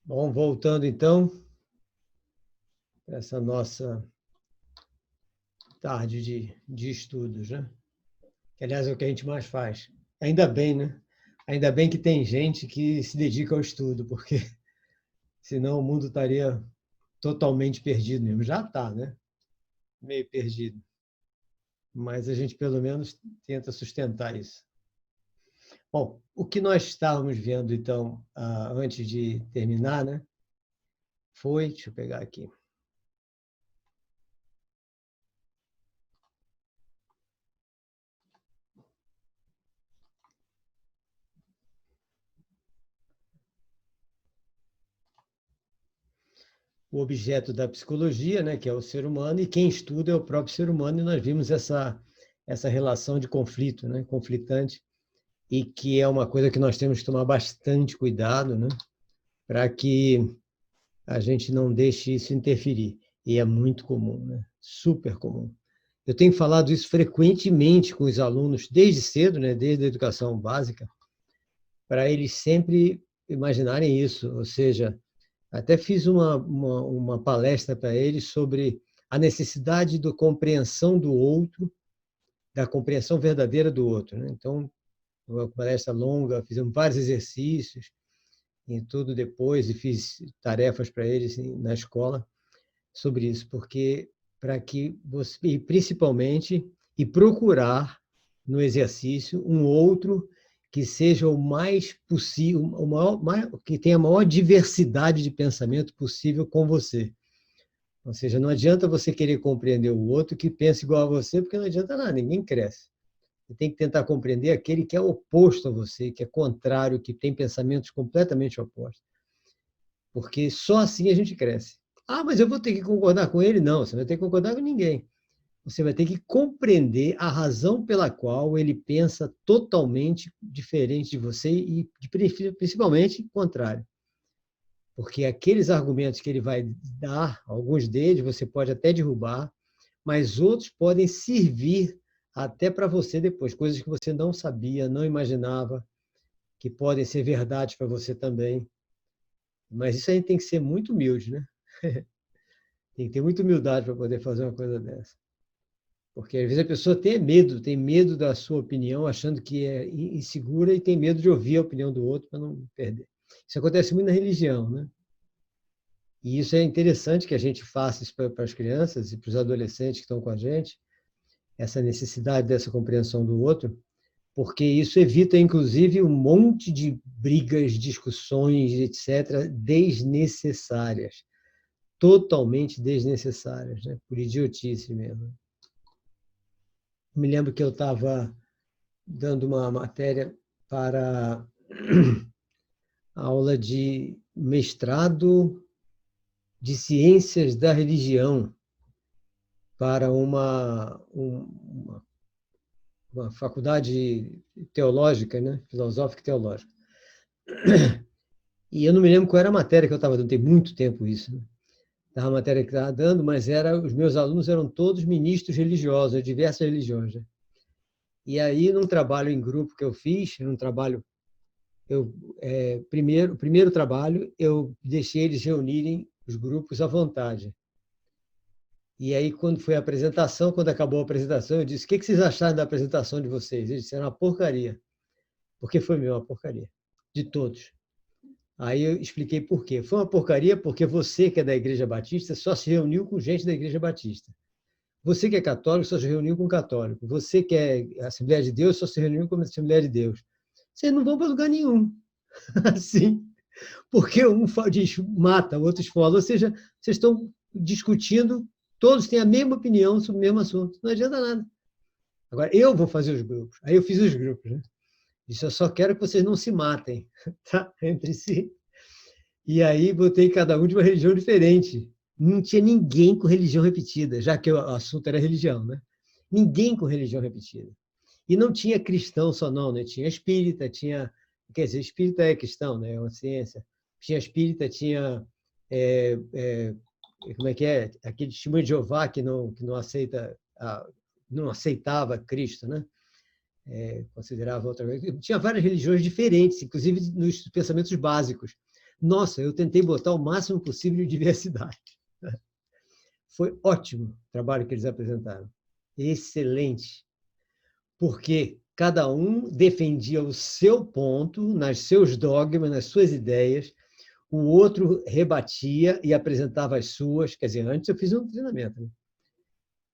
Bom, voltando então para essa nossa tarde de estudos, né? Que, aliás, é o que a gente mais faz. Ainda bem, né? Ainda bem que tem gente que se dedica ao estudo, porque senão o mundo estaria totalmente perdido mesmo. Já está, né? Meio perdido. Mas a gente, pelo menos, tenta sustentar isso. Bom, o que nós estávamos vendo, então, antes de terminar, né? Foi, deixa eu pegar aqui. O objeto da psicologia, né, que é o ser humano, e quem estuda é o próprio ser humano, e nós vimos essa relação de conflito, né, conflitante, e que é uma coisa que nós temos que tomar bastante cuidado, né, para que a gente não deixe isso interferir. E é muito comum, né, super comum. Eu tenho falado isso frequentemente com os alunos, desde cedo, né, desde a educação básica, para eles sempre imaginarem isso, ou seja, até fiz uma palestra para eles sobre a necessidade da compreensão do outro, da compreensão verdadeira do outro, né? Então, uma palestra longa, fizemos vários exercícios e tudo depois, e fiz tarefas para eles na escola sobre isso, porque para que você, e principalmente, e procurar no exercício um outro que seja o mais possível, que tenha a maior diversidade de pensamento possível com você. Ou seja, não adianta você querer compreender o outro que pensa igual a você, porque não adianta nada, ninguém cresce. Você tem que tentar compreender aquele que é oposto a você, que é contrário, que tem pensamentos completamente opostos. Porque só assim a gente cresce. Ah, mas eu vou ter que concordar com ele? Não, você não vai ter que concordar com ninguém. Você vai ter que compreender a razão pela qual ele pensa totalmente diferente de você e principalmente contrário. Porque aqueles argumentos que ele vai dar, alguns deles você pode até derrubar, mas outros podem servir até para você depois, coisas que você não sabia, não imaginava, que podem ser verdade para você também. Mas isso aí tem que ser muito humilde, né? Tem que ter muita humildade para poder fazer uma coisa dessa. Porque às vezes a pessoa tem medo da sua opinião, achando que é insegura e tem medo de ouvir a opinião do outro para não perder. Isso acontece muito na religião, né? E isso é interessante que a gente faça isso para as crianças e para os adolescentes que estão com a gente, essa necessidade dessa compreensão do outro, porque isso evita, inclusive, um monte de brigas, discussões, etc., desnecessárias, totalmente desnecessárias, né? Por idiotice mesmo. Me lembro que eu estava dando uma matéria para a aula de mestrado de ciências da religião para uma faculdade teológica, né? Filosófica e teológica. E eu não me lembro qual era a matéria que eu estava dando, tem muito tempo isso, né? A matéria que estava dando, mas os meus alunos eram todos ministros religiosos, de diversas religiões. Né? E aí, num trabalho em grupo que eu fiz, num trabalho o primeiro trabalho, eu deixei eles reunirem os grupos à vontade. E aí, quando foi a apresentação, quando acabou a apresentação, eu disse: o que vocês acharam da apresentação de vocês? Eles disseram: uma porcaria. Porque foi mesmo uma porcaria. De todos. Aí eu expliquei por quê. Foi uma porcaria porque você, que é da Igreja Batista, só se reuniu com gente da Igreja Batista. Você que é católico, só se reuniu com católico. Você que é Assembleia de Deus, só se reuniu com a Assembleia de Deus. Vocês não vão para lugar nenhum. Assim. Porque um diz mata, outros falam. Ou seja, vocês estão discutindo, todos têm a mesma opinião sobre o mesmo assunto. Não adianta nada. Agora, eu vou fazer os grupos. Aí eu fiz os grupos. Né? Disse, eu só quero que vocês não se matem tá? Entre si. E aí botei cada um de uma religião diferente. Não tinha ninguém com religião repetida, já que o assunto era religião. Né? Ninguém com religião repetida. E não tinha cristão só não, né? Tinha espírita, tinha... Quer dizer, espírita é cristão, né? É uma ciência. Tinha espírita, tinha... como é que é? Aquele testemunho de Jeová que não aceita... não aceitava Cristo, né? Considerava outra coisa. Tinha várias religiões diferentes, inclusive nos pensamentos básicos. Nossa, eu tentei botar o máximo possível de diversidade. Foi ótimo o trabalho que eles apresentaram. Excelente. Porque cada um defendia o seu ponto, nos seus dogmas, nas suas ideias, o outro rebatia e apresentava as suas. Quer dizer, antes eu fiz um treinamento, né?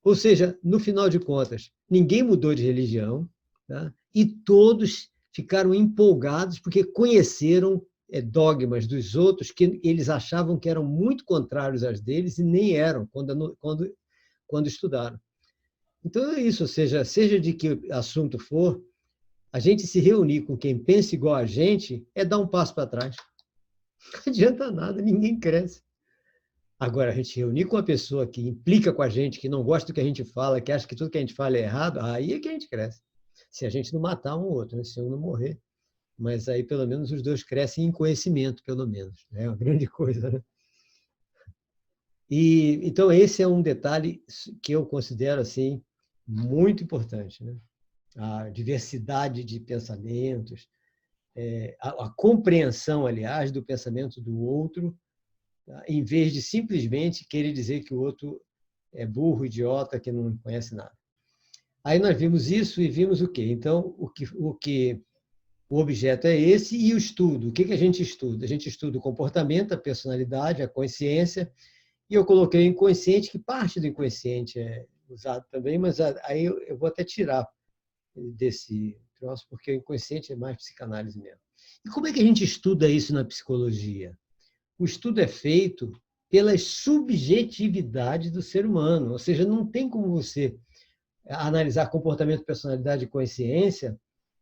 Ou seja, no final de contas, ninguém mudou de religião, tá? E todos ficaram empolgados porque conheceram dogmas dos outros que eles achavam que eram muito contrários aos deles e nem eram quando estudaram. Então é isso, ou seja de que assunto for, a gente se reunir com quem pensa igual a gente é dar um passo para trás. Não adianta nada, ninguém cresce. Agora, a gente reunir com uma pessoa que implica com a gente, que não gosta do que a gente fala, que acha que tudo que a gente fala é errado, aí é que a gente cresce. Se a gente não matar um ou outro, né? Se um não morrer. Mas aí, pelo menos, os dois crescem em conhecimento, pelo menos. É uma grande coisa, né? Então, esse é um detalhe que eu considero assim, muito importante, né? A diversidade de pensamentos, a compreensão, aliás, do pensamento do outro, tá? Em vez de simplesmente querer dizer que o outro é burro, idiota, que não conhece nada. Aí nós vimos isso e vimos o quê? Então, o objeto é esse e o estudo. O que a gente estuda? A gente estuda o comportamento, a personalidade, a consciência, e eu coloquei o inconsciente, que parte do inconsciente é usado também, mas aí eu vou até tirar desse troço, porque o inconsciente é mais psicanálise mesmo. E como é que a gente estuda isso na psicologia? O estudo é feito pelas subjetividades do ser humano, ou seja, não tem como você analisar comportamento, personalidade e consciência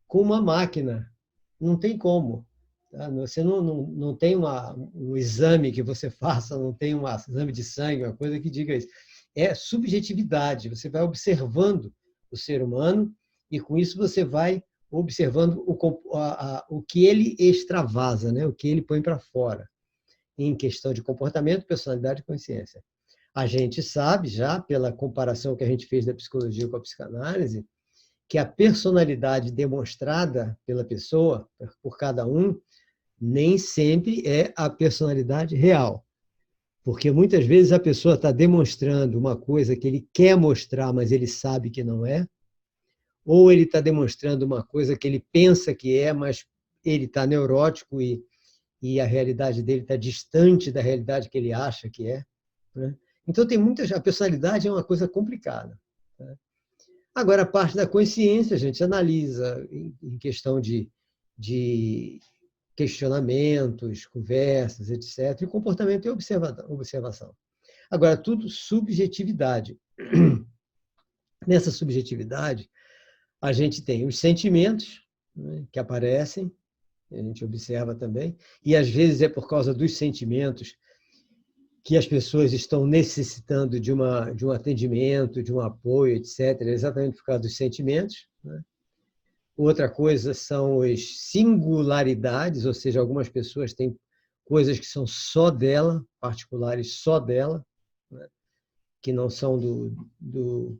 com uma máquina. Não tem como. Tá? Você não tem um exame que você faça, não tem um exame de sangue, uma coisa que diga isso. É subjetividade. Você vai observando o ser humano e, com isso, você vai observando o que ele extravasa, né? O que ele põe para fora, em questão de comportamento, personalidade e consciência. A gente sabe, já pela comparação que a gente fez da psicologia com a psicanálise, que a personalidade demonstrada pela pessoa, por cada um, nem sempre é a personalidade real. Porque muitas vezes a pessoa está demonstrando uma coisa que ele quer mostrar, mas ele sabe que não é, ou ele está demonstrando uma coisa que ele pensa que é, mas ele está neurótico e a realidade dele está distante da realidade que ele acha que é, né? Então, a personalidade é uma coisa complicada, tá? Agora, a parte da consciência, a gente analisa em questão de questionamentos, conversas, etc. E comportamento é observação. Agora, tudo subjetividade. Nessa subjetividade, a gente tem os sentimentos, né, que aparecem, a gente observa também, e às vezes é por causa dos sentimentos que as pessoas estão necessitando de um atendimento, de um apoio, etc., exatamente por causa dos sentimentos, né? Outra coisa são as singularidades, ou seja, algumas pessoas têm coisas que são só dela, particulares só dela, né? Que não são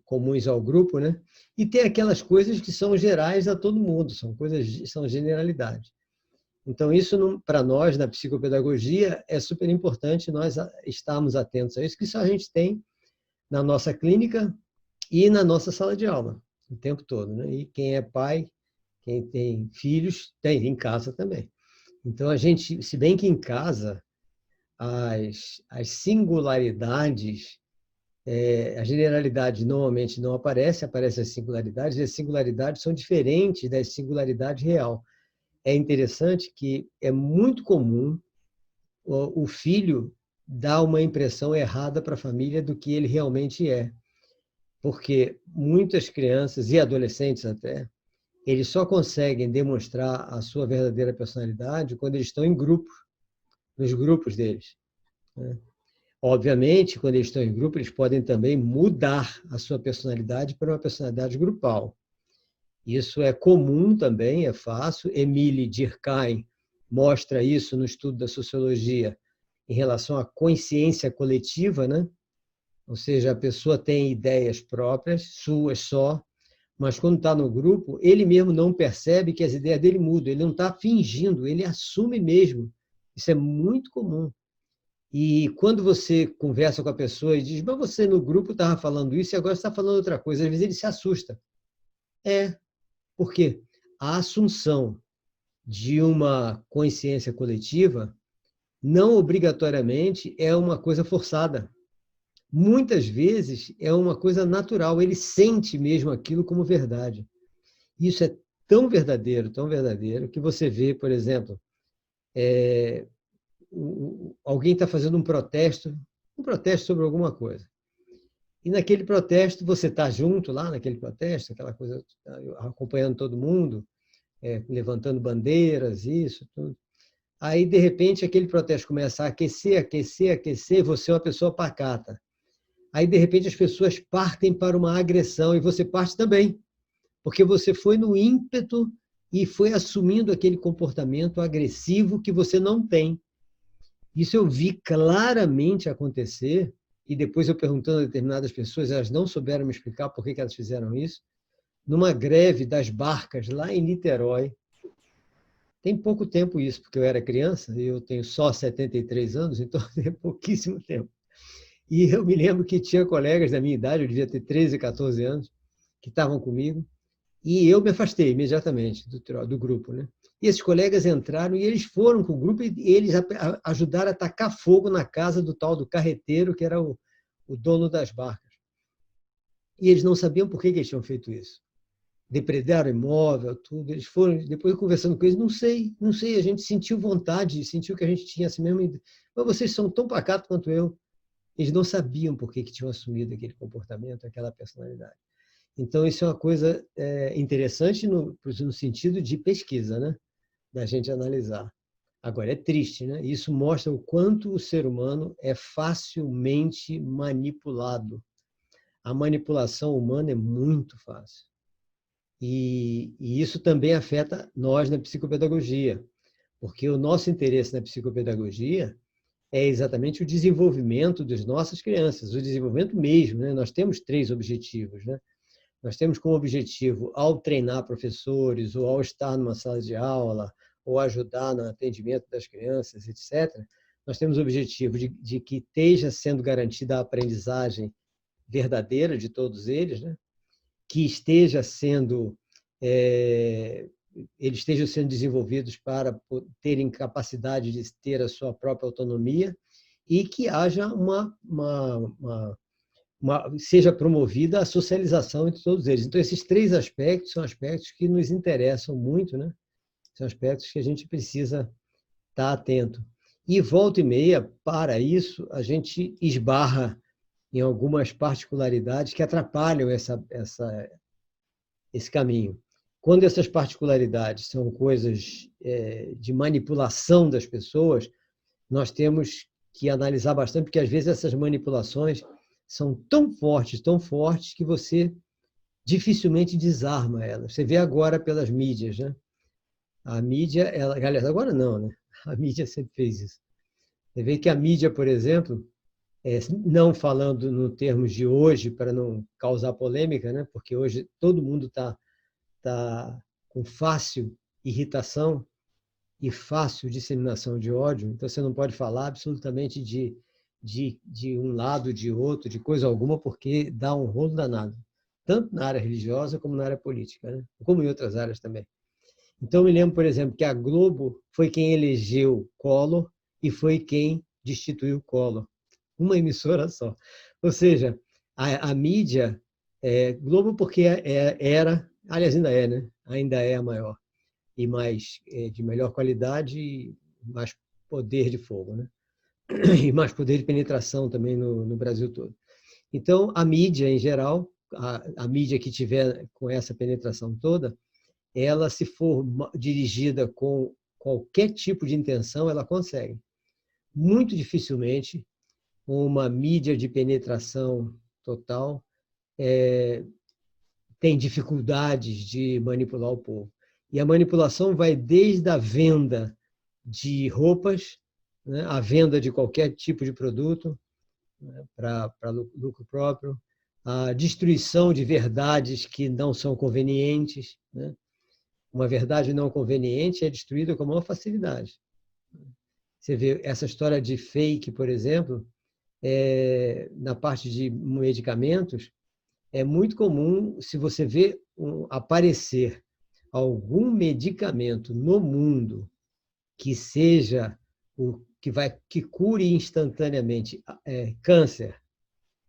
comuns ao grupo, né? E tem aquelas coisas que são gerais a todo mundo, são generalidades. Então, isso, para nós, na psicopedagogia, é super importante nós estarmos atentos a isso, que isso a gente tem na nossa clínica e na nossa sala de aula, o tempo todo, né? E quem é pai, quem tem filhos, tem em casa também. Então, a gente, se bem que em casa, as singularidades, a generalidade normalmente não aparece as singularidades, e as singularidades são diferentes das singularidades real. É interessante que é muito comum o filho dar uma impressão errada para a família do que ele realmente é. Porque muitas crianças e adolescentes até, eles só conseguem demonstrar a sua verdadeira personalidade quando eles estão em grupos, nos grupos deles, né? Obviamente, quando eles estão em grupo, eles podem também mudar a sua personalidade para uma personalidade grupal. Isso é comum também, é fácil. Emile Durkheim mostra isso no estudo da sociologia em relação à consciência coletiva, né? Ou seja, a pessoa tem ideias próprias, suas só, mas quando está no grupo, ele mesmo não percebe que as ideias dele mudam, ele não está fingindo, ele assume mesmo Isso é muito comum. E quando você conversa com a pessoa e diz, mas você no grupo estava falando isso e agora está falando outra coisa, às vezes ele se assusta. Por quê? A assunção de uma consciência coletiva não obrigatoriamente é uma coisa forçada. Muitas vezes é uma coisa natural, ele sente mesmo aquilo como verdade. Isso é tão verdadeiro, que você vê, por exemplo, alguém está fazendo um protesto sobre alguma coisa. E naquele protesto, você está junto lá naquele protesto, aquela coisa, acompanhando todo mundo, levantando bandeiras, isso, tudo. Aí, de repente, aquele protesto começa a aquecer, você é uma pessoa pacata. Aí, de repente, as pessoas partem para uma agressão e você parte também, porque você foi no ímpeto e foi assumindo aquele comportamento agressivo que você não tem. Isso eu vi claramente acontecer, e depois eu perguntando a determinadas pessoas, elas não souberam me explicar por que elas fizeram isso, numa greve das barcas lá em Niterói. Tem pouco tempo isso, porque eu era criança, e eu tenho só 73 anos, então tem pouquíssimo tempo. E eu me lembro que tinha colegas da minha idade, eu devia ter 13, 14 anos, que estavam comigo, e eu me afastei imediatamente do grupo, né? E esses colegas entraram e eles foram com o grupo e eles ajudaram a tacar fogo na casa do tal do carreteiro, que era o dono das barcas. E eles não sabiam por que eles tinham feito isso. Depredaram o imóvel, tudo. Eles foram, depois conversando com eles, não sei, a gente sentiu vontade, sentiu que a gente tinha assim mesmo, mas vocês são tão pacatos quanto eu. Eles não sabiam por que tinham assumido aquele comportamento, aquela personalidade. Então, isso é uma coisa interessante no sentido de pesquisa, né? Da gente analisar. Agora, é triste, né? Isso mostra o quanto o ser humano é facilmente manipulado. A manipulação humana é muito fácil. E isso também afeta nós na psicopedagogia, porque o nosso interesse na psicopedagogia é exatamente o desenvolvimento das nossas crianças, o desenvolvimento mesmo, né? Nós temos 3 objetivos, né? Nós temos como objetivo, ao treinar professores, ou ao estar numa sala de aula, ou ajudar no atendimento das crianças, etc., nós temos o objetivo de que esteja sendo garantida a aprendizagem verdadeira de todos eles, né? Que esteja sendo, eles estejam sendo desenvolvidos para terem capacidade de ter a sua própria autonomia e que haja seja promovida a socialização entre todos eles. Então, esses 3 aspectos são aspectos que nos interessam muito, né? São aspectos que a gente precisa estar atento. E, volta e meia, para isso, a gente esbarra em algumas particularidades que atrapalham esse caminho. Quando essas particularidades são coisas de manipulação das pessoas, nós temos que analisar bastante, porque, às vezes, essas manipulações são tão fortes, que você dificilmente desarma elas. Você vê agora pelas mídias, né? A mídia, aliás, agora não, né? A mídia sempre fez isso. Você vê que a mídia, por exemplo, não falando no termos de hoje, para não causar polêmica, né? Porque hoje todo mundo está com fácil irritação e fácil disseminação de ódio, então você não pode falar absolutamente de um lado, de outro, de coisa alguma, porque dá um rolo danado, tanto na área religiosa como na área política, né? Como em outras áreas também. Então, eu me lembro, por exemplo, que a Globo foi quem elegeu Collor e foi quem destituiu Collor. Uma emissora só. Ou seja, a mídia, Globo porque era, aliás, ainda é, né? Ainda é a maior e mais de melhor qualidade e mais poder de fogo, né? E mais poder de penetração também no Brasil todo. Então, a mídia, em geral, a mídia que tiver com essa penetração toda, ela, se for dirigida com qualquer tipo de intenção, ela consegue. Muito dificilmente, uma mídia de penetração total tem dificuldades de manipular o povo. E a manipulação vai desde a venda de roupas, né, a venda de qualquer tipo de produto, né, para lucro próprio, a destruição de verdades que não são convenientes, né? Uma verdade não conveniente é destruída com a maior facilidade. Você vê essa história de fake, por exemplo, na parte de medicamentos, é muito comum, se você vê aparecer algum medicamento no mundo que seja que cure instantaneamente câncer,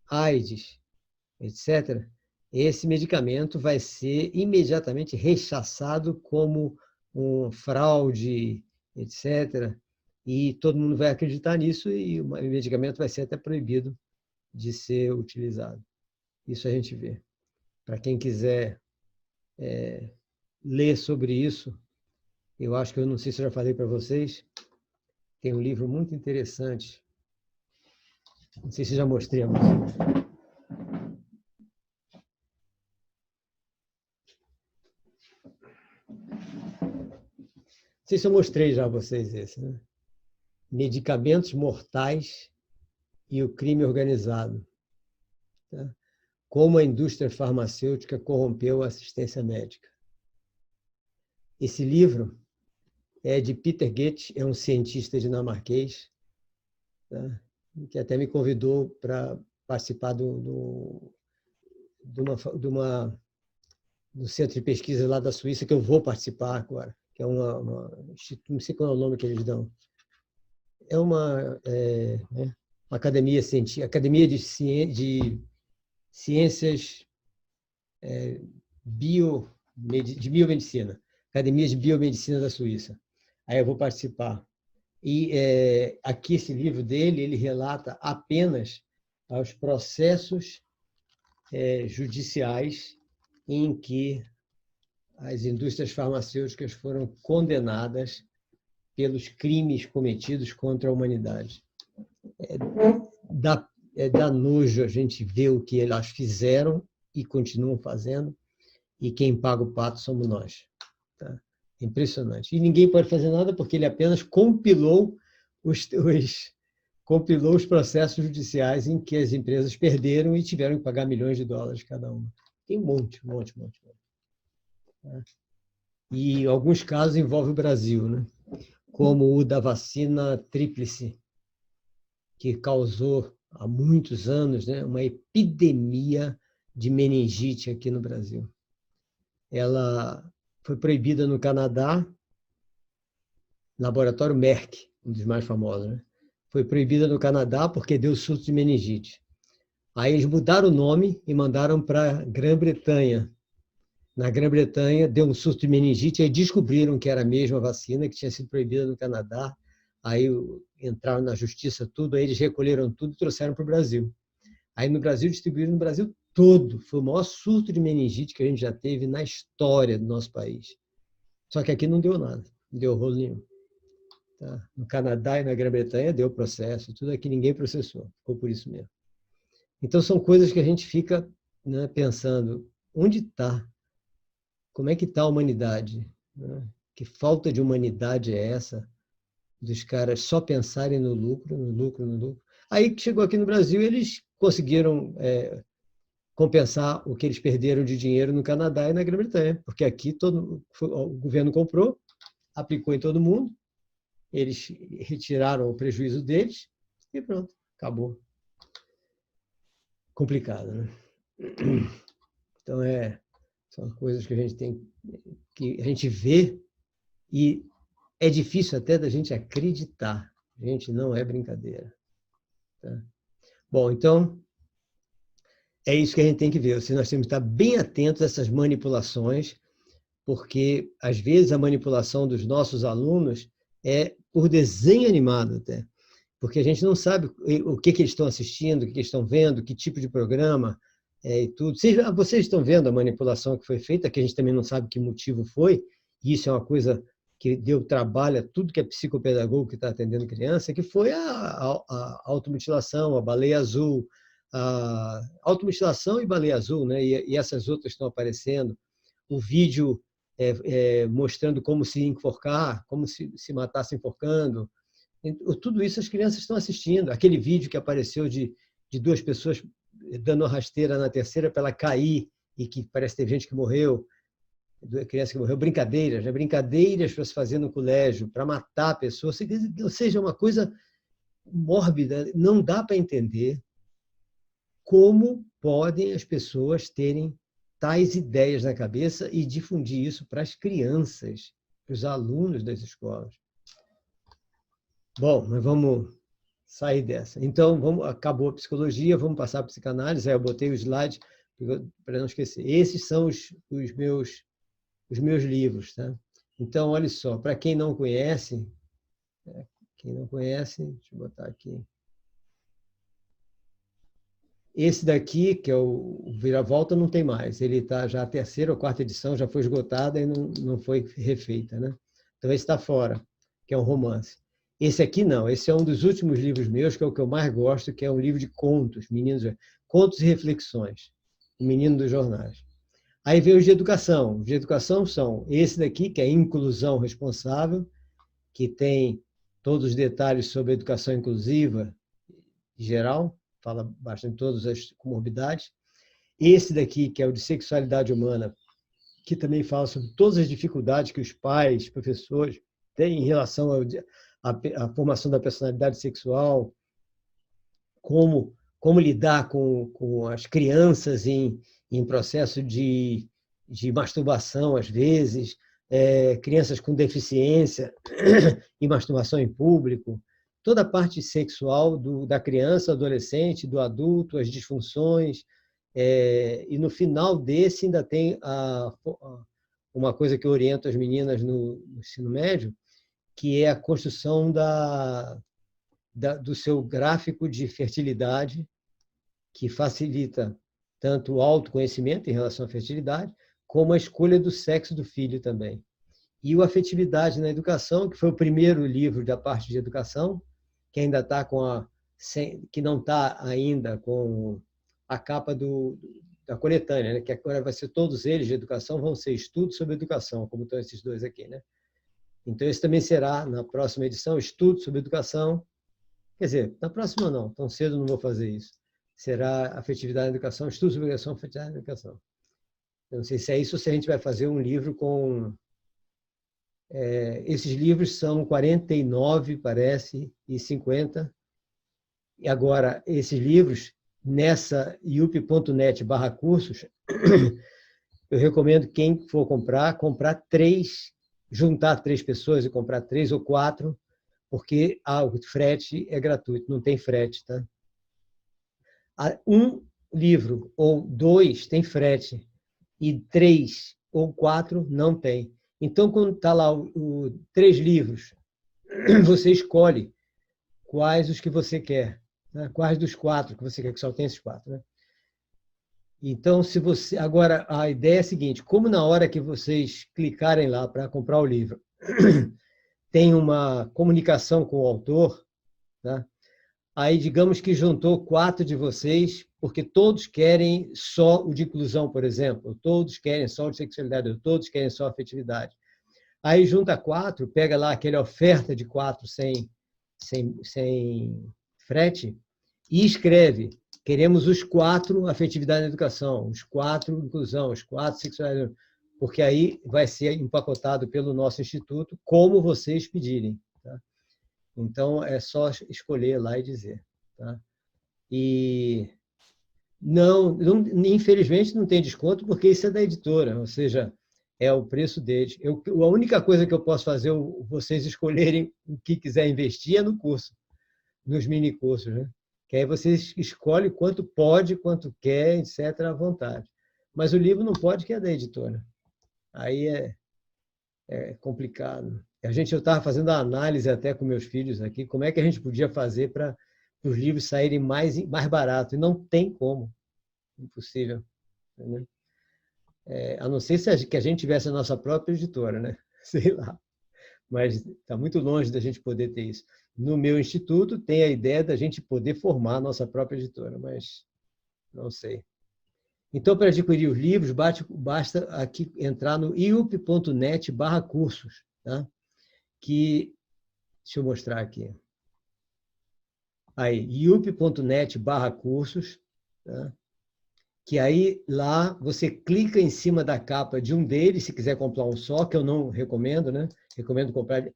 AIDS, etc., esse medicamento vai ser imediatamente rechaçado como um fraude, etc. E todo mundo vai acreditar nisso e o medicamento vai ser até proibido de ser utilizado. Isso a gente vê. Para quem quiser ler sobre isso, eu acho que eu não sei se eu já falei para vocês, tem um livro muito interessante. Não sei se já mostrei a vocês. Não sei se eu mostrei já a vocês esse, né? Medicamentos mortais e o crime organizado. Tá? Como a indústria farmacêutica corrompeu a assistência médica. Esse livro é de Peter Goethe, é um cientista dinamarquês, tá? Que até me convidou para participar do centro de pesquisa lá da Suíça, que eu vou participar agora, que é não sei qual é o nome que eles dão. É uma academia científica, academia de ciências de biomedicina, academia de biomedicina da Suíça. Aí eu vou participar. E aqui esse livro dele, ele relata apenas os processos judiciais em que as indústrias farmacêuticas foram condenadas pelos crimes cometidos contra a humanidade. Dá nojo a gente ver o que elas fizeram e continuam fazendo, e quem paga o pato somos nós. Tá? Impressionante. E ninguém pode fazer nada porque ele apenas compilou os processos judiciais em que as empresas perderam e tiveram que pagar milhões de dólares cada uma. Tem um monte. Tá? E alguns casos envolvem o Brasil, né? Como o da vacina tríplice, que causou há muitos anos, né, uma epidemia de meningite aqui no Brasil. Ela foi proibida no Canadá, laboratório Merck, um dos mais famosos, né? Foi proibida no Canadá porque deu surto de meningite. Aí eles mudaram o nome e mandaram para a Grã-Bretanha. Na Grã-Bretanha deu um surto de meningite, aí descobriram que era a mesma vacina que tinha sido proibida no Canadá. Aí entraram na justiça tudo, aí eles recolheram tudo e trouxeram para o Brasil. Aí no Brasil distribuíram no Brasil todo. Foi o maior surto de meningite que a gente já teve na história do nosso país. Só que aqui não deu nada, não deu rolo nenhum. Tá? No Canadá e na Grã-Bretanha deu processo, tudo aqui ninguém processou, ficou por isso mesmo. Então são coisas que a gente fica, né, pensando, onde está? Como é que está a humanidade? Né? Que falta de humanidade é essa? Dos caras só pensarem no lucro, no lucro, no lucro. Aí que chegou aqui no Brasil, eles conseguiram compensar o que eles perderam de dinheiro no Canadá e na Grã-Bretanha, porque aqui o governo comprou, aplicou em todo mundo, eles retiraram o prejuízo deles e pronto, acabou. Complicado, né? Então, são coisas que a gente tem que a gente vê e é difícil até da gente acreditar. Gente, não é brincadeira. Tá? Bom, então, é isso que a gente tem que ver. Nós temos que estar bem atentos a essas manipulações, porque, às vezes, a manipulação dos nossos alunos é por desenho animado até, porque a gente não sabe o que eles estão assistindo, o que eles estão vendo, que tipo de programa e tudo. Vocês estão vendo a manipulação que foi feita, que a gente também não sabe que motivo foi, e isso é uma coisa que deu trabalho a tudo que é psicopedagogo que está atendendo criança, que foi a automutilação, a baleia azul, a automutilação e baleia azul, né? E essas outras estão aparecendo. O vídeo mostrando como se enforcar, como se matar se enforcando. Tudo isso as crianças estão assistindo. Aquele vídeo que apareceu de duas pessoas dando uma rasteira na terceira para ela cair e que parece que teve gente que morreu. criança que morreu, brincadeiras, né? Brincadeiras para se fazer no colégio, para matar a pessoa, ou seja, uma coisa mórbida, não dá para entender como podem as pessoas terem tais ideias na cabeça e difundir isso para as crianças, para os alunos das escolas. Bom, mas vamos sair dessa. Então, acabou a psicologia, vamos passar para a psicanálise. Aí eu botei os slides para não esquecer. Esses são os meus livros. Tá? Então, olha só, para quem não conhece, deixa eu botar aqui. Esse daqui, que é o Viravolta, não tem mais. Ele está já a terceira ou quarta edição, já foi esgotada e não foi refeita. Né? Então, esse está fora, que é um romance. Esse aqui não, esse é um dos últimos livros meus, que é o que eu mais gosto, que é um livro de contos, contos e reflexões, o Menino dos Jornais. Aí vem os de educação. Os de educação são esse daqui, que é Inclusão Responsável, que tem todos os detalhes sobre a educação inclusiva em geral, fala bastante de todas as comorbidades. Esse daqui, que é o de Sexualidade Humana, que também fala sobre todas as dificuldades que os pais, professores têm em relação à formação da personalidade sexual, como lidar com as crianças em processo de masturbação, às vezes, crianças com deficiência e masturbação em público, toda a parte sexual da criança, adolescente, do adulto, as disfunções. E no final desse ainda tem uma coisa que eu oriento as meninas no ensino médio, que é a construção do seu gráfico de fertilidade, que facilita tanto o autoconhecimento em relação à fertilidade, como a escolha do sexo do filho também. E o Afetividade na Educação, que foi o primeiro livro da parte de educação, que ainda está que não está ainda com a capa da coletânea, né? Que agora vai ser todos eles de educação, vão ser estudos sobre educação, como estão esses dois aqui, né? Então, esse também será, na próxima edição, estudo sobre educação. Quer dizer, na próxima não, tão cedo não vou fazer isso. Será Afetividade na Educação, estudo sobre educação, afetividade na educação. Eu não sei se é isso ou se a gente vai fazer um livro com... esses livros são 49, parece, e 50. E agora, esses livros, nessa iup.net/cursos, eu recomendo quem for comprar 3, juntar 3 pessoas e comprar 3 ou 4, porque o frete é gratuito, não tem frete. Tá? Um livro ou 2 tem frete, e 3 ou 4 não tem. Então, quando está lá 3 livros, você escolhe quais os que você quer, né? Quais dos 4 que você quer, que só tem esses 4. Né? Então, se você... Agora, a ideia é a seguinte, como na hora que vocês clicarem lá para comprar o livro, tem uma comunicação com o autor, né? Aí, digamos que juntou 4 de vocês, porque todos querem só o de inclusão, por exemplo, todos querem só o de sexualidade, todos querem só a afetividade. Aí junta 4, pega lá aquela oferta de 4 sem frete e escreve: queremos os 4 afetividade na educação, os 4 inclusão, os 4 sexualidade, porque aí vai ser empacotado pelo nosso instituto como vocês pedirem. Tá? Então, é só escolher lá e dizer. Tá? E infelizmente, não tem desconto, porque isso é da editora, ou seja, é o preço deles. A única coisa que eu posso fazer vocês escolherem o que quiser investir é no curso, nos mini cursos, né? Que aí vocês escolhem quanto pode, quanto quer, etc., à vontade. Mas o livro não pode, que é da editora. Aí é complicado. Eu estava fazendo a análise até com meus filhos aqui, como é que a gente podia fazer para os livros saírem mais baratos, e não tem como. Impossível. Né? A não ser que a gente tivesse a nossa própria editora, né? Sei lá. Mas está muito longe da gente poder ter isso. No meu instituto, tem a ideia da gente poder formar a nossa própria editora, mas não sei. Então, para adquirir os livros, basta aqui entrar no iup.net/cursos. Tá? Deixa eu mostrar aqui. Aí, iup.net/cursos. Tá? que aí lá você clica em cima da capa de um deles, se quiser comprar um só, que eu não recomendo, né? Recomendo comprar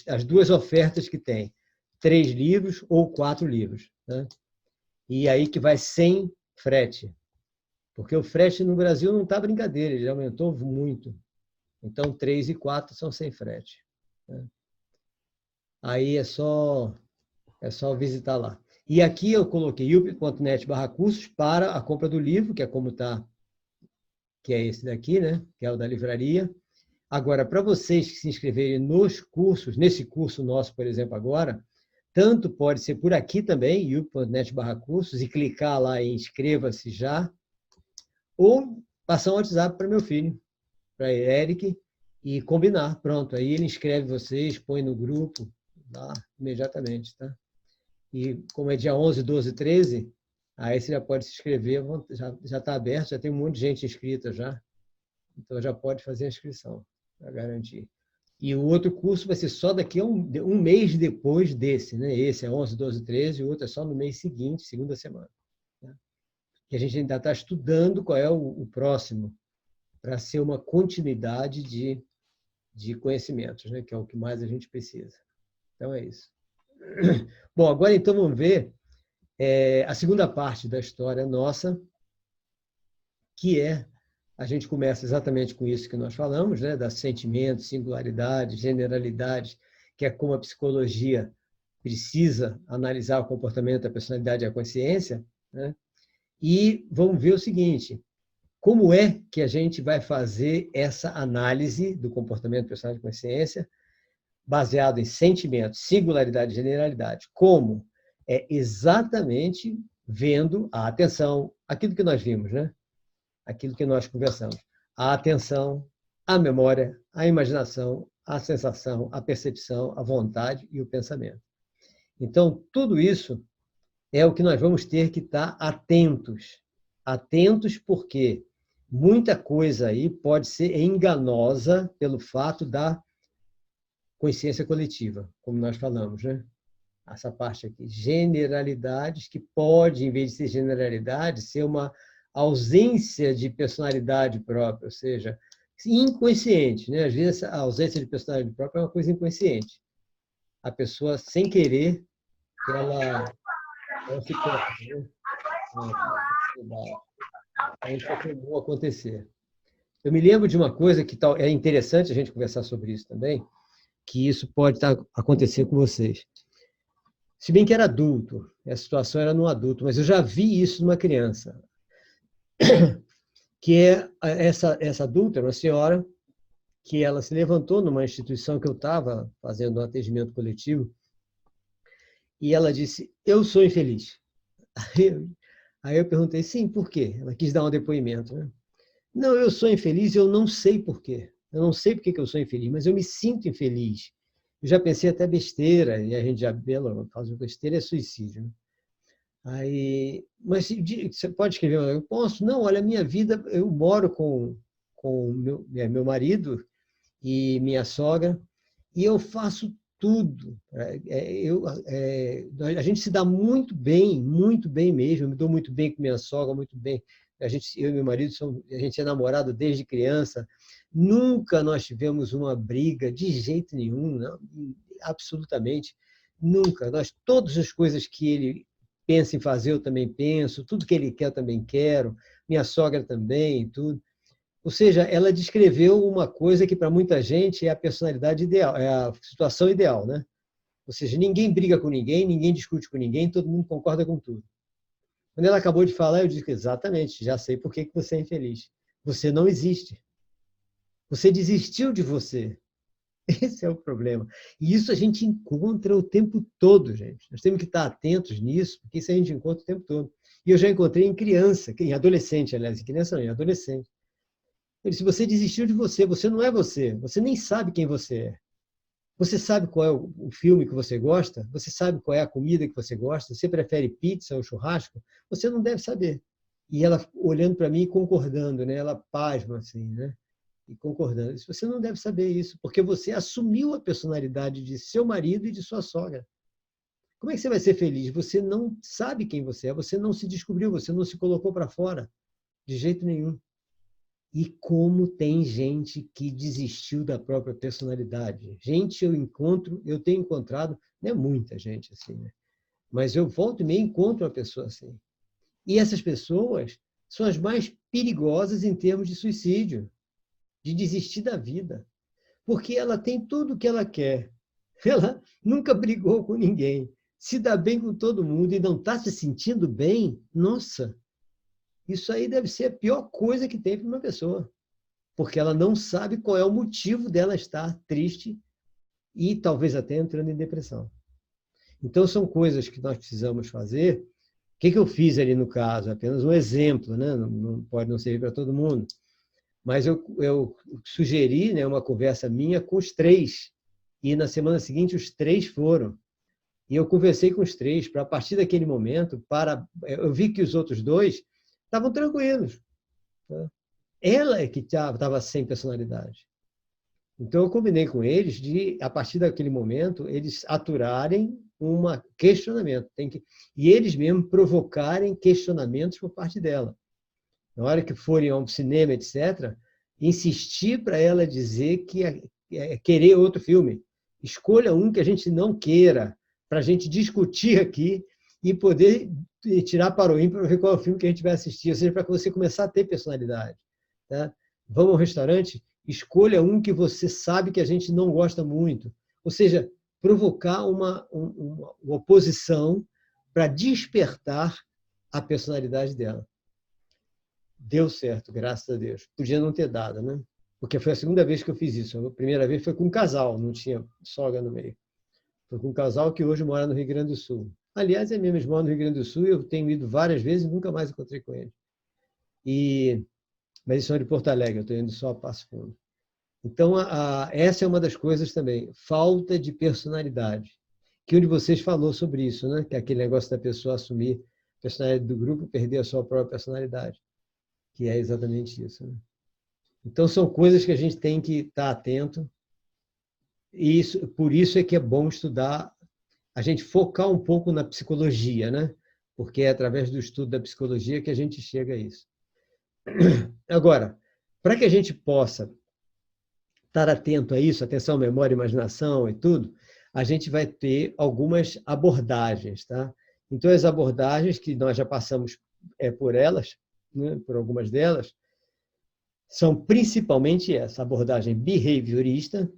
as duas ofertas que tem, 3 livros ou 4 livros, né? E aí que vai sem frete, porque o frete no Brasil não está brincadeira, ele aumentou muito. Então, 3 e 4 são sem frete, né? Aí é só visitar lá. E aqui eu coloquei yupi.net/cursos para a compra do livro, que é como está, que é esse daqui, né? Que é o da livraria. Agora, para vocês que se inscreverem nos cursos, nesse curso nosso, por exemplo, agora, tanto pode ser por aqui também, yupi.net/cursos, e clicar lá em inscreva-se já, ou passar um WhatsApp para meu filho, para Eric, e combinar. Pronto, aí ele inscreve vocês, põe no grupo lá imediatamente, tá? E como é dia 11, 12, 13, aí você já pode se inscrever, já está aberto, já tem um monte de gente inscrita já, então já pode fazer a inscrição, para garantir. E o outro curso vai ser só daqui a um mês depois desse, né? Esse é 11, 12, 13, e o outro é só no mês seguinte, segunda semana, né? E a gente ainda está estudando qual é o próximo, para ser uma continuidade de conhecimentos, né? Que é o que mais a gente precisa. Então é isso. Bom, agora então vamos ver a segunda parte da história nossa, que a gente começa exatamente com isso que nós falamos, né? Das sentimentos, singularidades, generalidades, que é como a psicologia precisa analisar o comportamento, a personalidade e a consciência, né? E vamos ver o seguinte: como é que a gente vai fazer essa análise do comportamento, personalidade e consciência baseado em sentimentos, singularidade e generalidade? Como? É exatamente vendo a atenção, aquilo que nós vimos, né? Aquilo que nós conversamos. A atenção, a memória, a imaginação, a sensação, a percepção, a vontade e o pensamento. Então, tudo isso é o que nós vamos ter que estar atentos. Atentos porque muita coisa aí pode ser enganosa pelo fato da consciência coletiva, como nós falamos, né? Essa parte aqui, generalidades, que pode, em vez de ser generalidade, ser uma ausência de personalidade própria, ou seja, inconsciente, né? Às vezes a ausência de personalidade própria é uma coisa inconsciente. A pessoa, sem querer, ela se perde, né? Isso é comum acontecer. Eu me lembro de uma coisa que é interessante a gente conversar sobre isso também, que isso pode acontecer com vocês. Se bem que era adulto, a situação era num adulto, mas eu já vi isso numa criança, que é essa adulta, uma senhora, que ela se levantou numa instituição que eu estava fazendo um atendimento coletivo, e ela disse: eu sou infeliz. Aí eu perguntei: sim, por quê? Ela quis dar um depoimento, né? Não, eu sou infeliz e eu não sei por quê. Eu não sei por que eu sou infeliz, mas eu me sinto infeliz. Eu já pensei até besteira, e a gente já faz besteira, é suicídio, né? Aí, mas você pode escrever? Eu posso? Não, olha, a minha vida, eu moro com meu marido e minha sogra, e eu faço tudo. A gente se dá muito bem mesmo. Eu me dou muito bem com minha sogra, muito bem. Eu e meu marido, a gente é namorado desde criança. Nunca nós tivemos uma briga, de jeito nenhum, não, absolutamente. Nunca. Todas as coisas que ele pensa em fazer, eu também penso. Tudo que ele quer, eu também quero. Minha sogra também, tudo. Ou seja, ela descreveu uma coisa que para muita gente é a personalidade ideal, é a situação ideal, né? Ou seja, ninguém briga com ninguém, ninguém discute com ninguém, todo mundo concorda com tudo. Quando ela acabou de falar, eu disse: exatamente, já sei por que você é infeliz. Você não existe. Você desistiu de você. Esse é o problema. E isso a gente encontra o tempo todo, gente. Nós temos que estar atentos nisso, porque isso a gente encontra o tempo todo. E eu já encontrei em criança, em adolescente, aliás, em criança não, em adolescente. Ele disse: você desistiu de você, você não é você nem sabe quem você é. Você sabe qual é o filme que você gosta? Você sabe qual é a comida que você gosta? Você prefere pizza ou churrasco? Você não deve saber. E ela olhando para mim e concordando, né? Ela pasma assim, né? E concordando. Disse: você não deve saber isso, porque você assumiu a personalidade de seu marido e de sua sogra. Como é que você vai ser feliz? Você não sabe quem você é, você não se descobriu, você não se colocou para fora. de jeito nenhum. E como tem gente que desistiu da própria personalidade. Gente, eu tenho encontrado, não é muita gente assim, né? Mas eu volto e meio encontro uma pessoa assim. E essas pessoas são as mais perigosas em termos de suicídio, de desistir da vida. Porque ela tem tudo o que ela quer. Ela nunca brigou com ninguém, se dá bem com todo mundo e não está se sentindo bem. Nossa, isso aí deve ser a pior coisa que tem para uma pessoa, porque ela não sabe qual é o motivo dela estar triste e talvez até entrando em depressão. Então, são coisas que nós precisamos fazer. O que eu fiz ali no caso? Apenas um exemplo, né? Não pode não servir para todo mundo. Mas eu sugeri, né, uma conversa minha com os três. E na semana seguinte, os três foram. E eu conversei com os três para, a partir daquele momento, eu vi que os outros dois estavam tranquilos. Tá? Ela é que estava sem personalidade. Então, eu combinei com eles de, a partir daquele momento, eles aturarem um questionamento. E eles mesmos provocarem questionamentos por parte dela. Na hora que forem a um cinema, etc., insistir para ela dizer que é querer outro filme. Escolha um que a gente não queira, para a gente discutir aqui e poder tirar para o ímpar para ver qual é o filme que a gente vai assistir, ou seja, para você começar a ter personalidade. Tá? Vamos ao restaurante, escolha um que você sabe que a gente não gosta muito. Ou seja, provocar uma oposição para despertar a personalidade dela. Deu certo, graças a Deus. Podia não ter dado, né? Porque foi a segunda vez que eu fiz isso. A primeira vez foi com um casal, não tinha sogra no meio. Foi com um casal que hoje mora no Rio Grande do Sul. Aliás, é mesmo, eles moram no Rio Grande do Sul e eu tenho ido várias vezes e nunca mais encontrei com eles. Mas eles são de Porto Alegre, eu estou indo só a Passo Fundo. Então, essa é uma das coisas também, falta de personalidade. Que um de vocês falou sobre isso, né? Que é aquele negócio da pessoa assumir a personalidade do grupo e perder a sua própria personalidade. Que é exatamente isso. Né? Então, são coisas que a gente tem que estar atento. E por isso é que é bom estudar, a gente focar um pouco na psicologia, né? Porque é através do estudo da psicologia que a gente chega a isso. Agora, para que a gente possa estar atento a isso, atenção, memória, imaginação e tudo, a gente vai ter algumas abordagens. Tá? Então, as abordagens que nós já passamos por elas, né, por algumas delas, são principalmente essa abordagem behaviorista,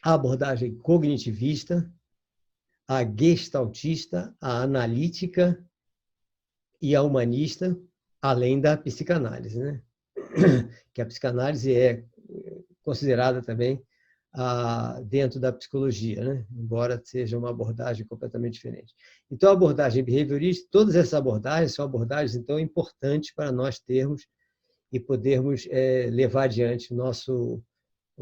a abordagem cognitivista, a gestaltista, a analítica e a humanista, além da psicanálise, né? Que a psicanálise é considerada também dentro da psicologia, né? Embora seja uma abordagem completamente diferente. Então, a abordagem behaviorista, todas essas abordagens são abordagens, então, importantes para nós termos e podermos levar adiante o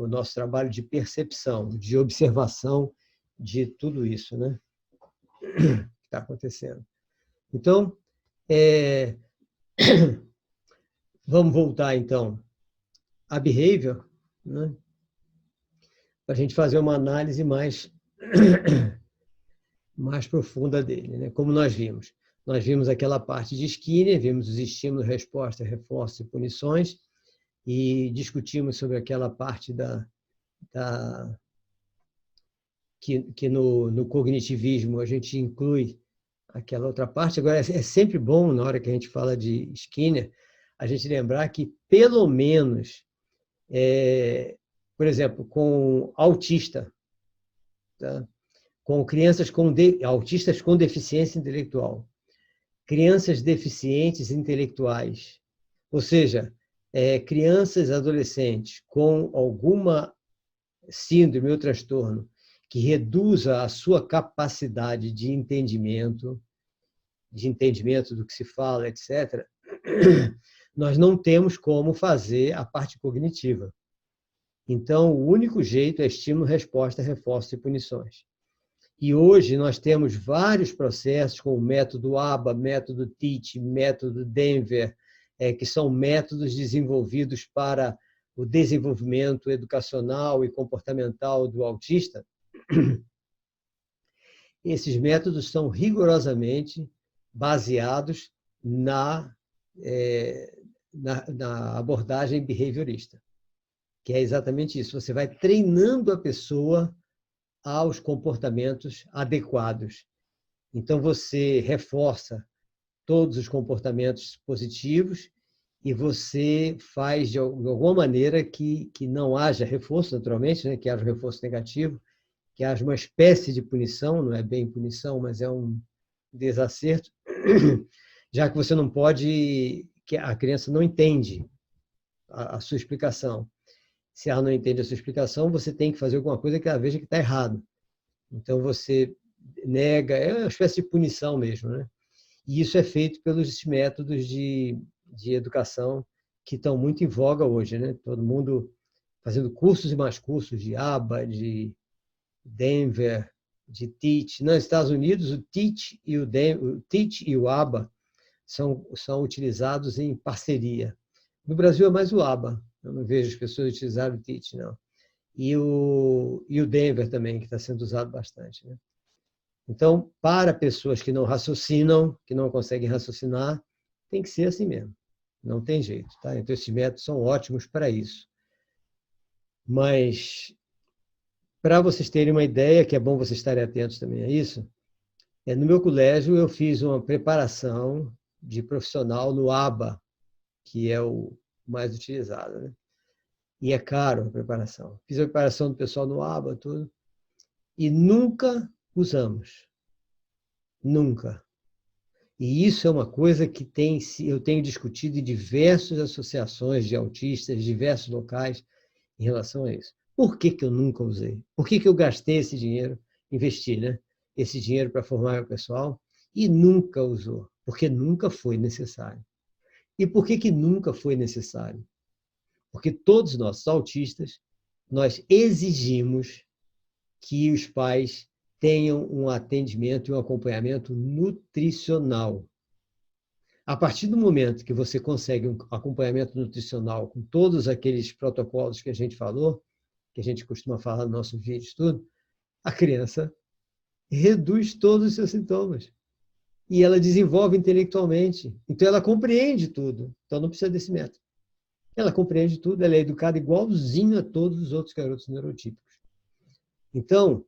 nosso trabalho de percepção, de observação de tudo isso, né? Que está acontecendo. Então, vamos voltar, então, a behavior, né? Para a gente fazer uma análise mais profunda dele, né? Como nós vimos. Nós vimos aquela parte de Skinner, vimos os estímulos, resposta, reforços e punições, e discutimos sobre aquela parte que no cognitivismo a gente inclui aquela outra parte. Agora, é sempre bom, na hora que a gente fala de Skinner, a gente lembrar que, pelo menos, por exemplo, com autista, tá? Com crianças autistas com deficiência intelectual, crianças deficientes intelectuais, ou seja, crianças e adolescentes com alguma síndrome ou transtorno que reduza a sua capacidade de entendimento do que se fala, etc., nós não temos como fazer a parte cognitiva. Então, o único jeito é estímulo, resposta, reforço e punições. E hoje nós temos vários processos, como o método ABA, método TEACH, método Denver, que são métodos desenvolvidos para o desenvolvimento educacional e comportamental do autista. Esses métodos são rigorosamente baseados na abordagem behaviorista, que é exatamente isso. Você vai treinando a pessoa aos comportamentos adequados. Então, você reforça todos os comportamentos positivos e você faz de alguma maneira que não haja reforço, naturalmente, né? Que haja um reforço negativo, que haja uma espécie de punição, não é bem punição, mas é um desacerto, já que você não pode, que a criança não entende a sua explicação. Se ela não entende a sua explicação, você tem que fazer alguma coisa que ela veja que está errado. Então, você nega, é uma espécie de punição mesmo, né? E isso é feito pelos métodos de educação que estão muito em voga hoje, né? Todo mundo fazendo cursos e mais cursos de ABA, de Denver, de Teach. Nos Estados Unidos, o Teach e o ABA são utilizados em parceria. No Brasil é mais o ABA. Eu não vejo as pessoas utilizarem o Teach, não. E o Denver também, que está sendo usado bastante, né? Então, para pessoas que não raciocinam, que não conseguem raciocinar, tem que ser assim mesmo. Não tem jeito, tá? Então, esses métodos são ótimos para isso. Mas, para vocês terem uma ideia, que é bom vocês estarem atentos também a isso, no meu colégio eu fiz uma preparação de profissional no ABA, que é o mais utilizado, né? E é caro a preparação. Fiz a preparação do pessoal no ABA, tudo, e nunca usamos. Nunca. E isso é uma coisa que eu tenho discutido em diversas associações de autistas, diversos locais, em relação a isso. Por que eu nunca usei? Por que eu gastei esse dinheiro, investi, né? Esse dinheiro para formar o pessoal e nunca usou? Porque nunca foi necessário. E por que nunca foi necessário? Porque todos nós, autistas, nós exigimos que os pais tenham um atendimento e um acompanhamento nutricional. A partir do momento que você consegue um acompanhamento nutricional com todos aqueles protocolos que a gente falou, que a gente costuma falar no nosso vídeo, tudo, a criança reduz todos os seus sintomas. E ela desenvolve intelectualmente. Então, ela compreende tudo. Então, não precisa desse método. Ela compreende tudo, ela é educada igualzinho a todos os outros garotos neurotípicos. Então,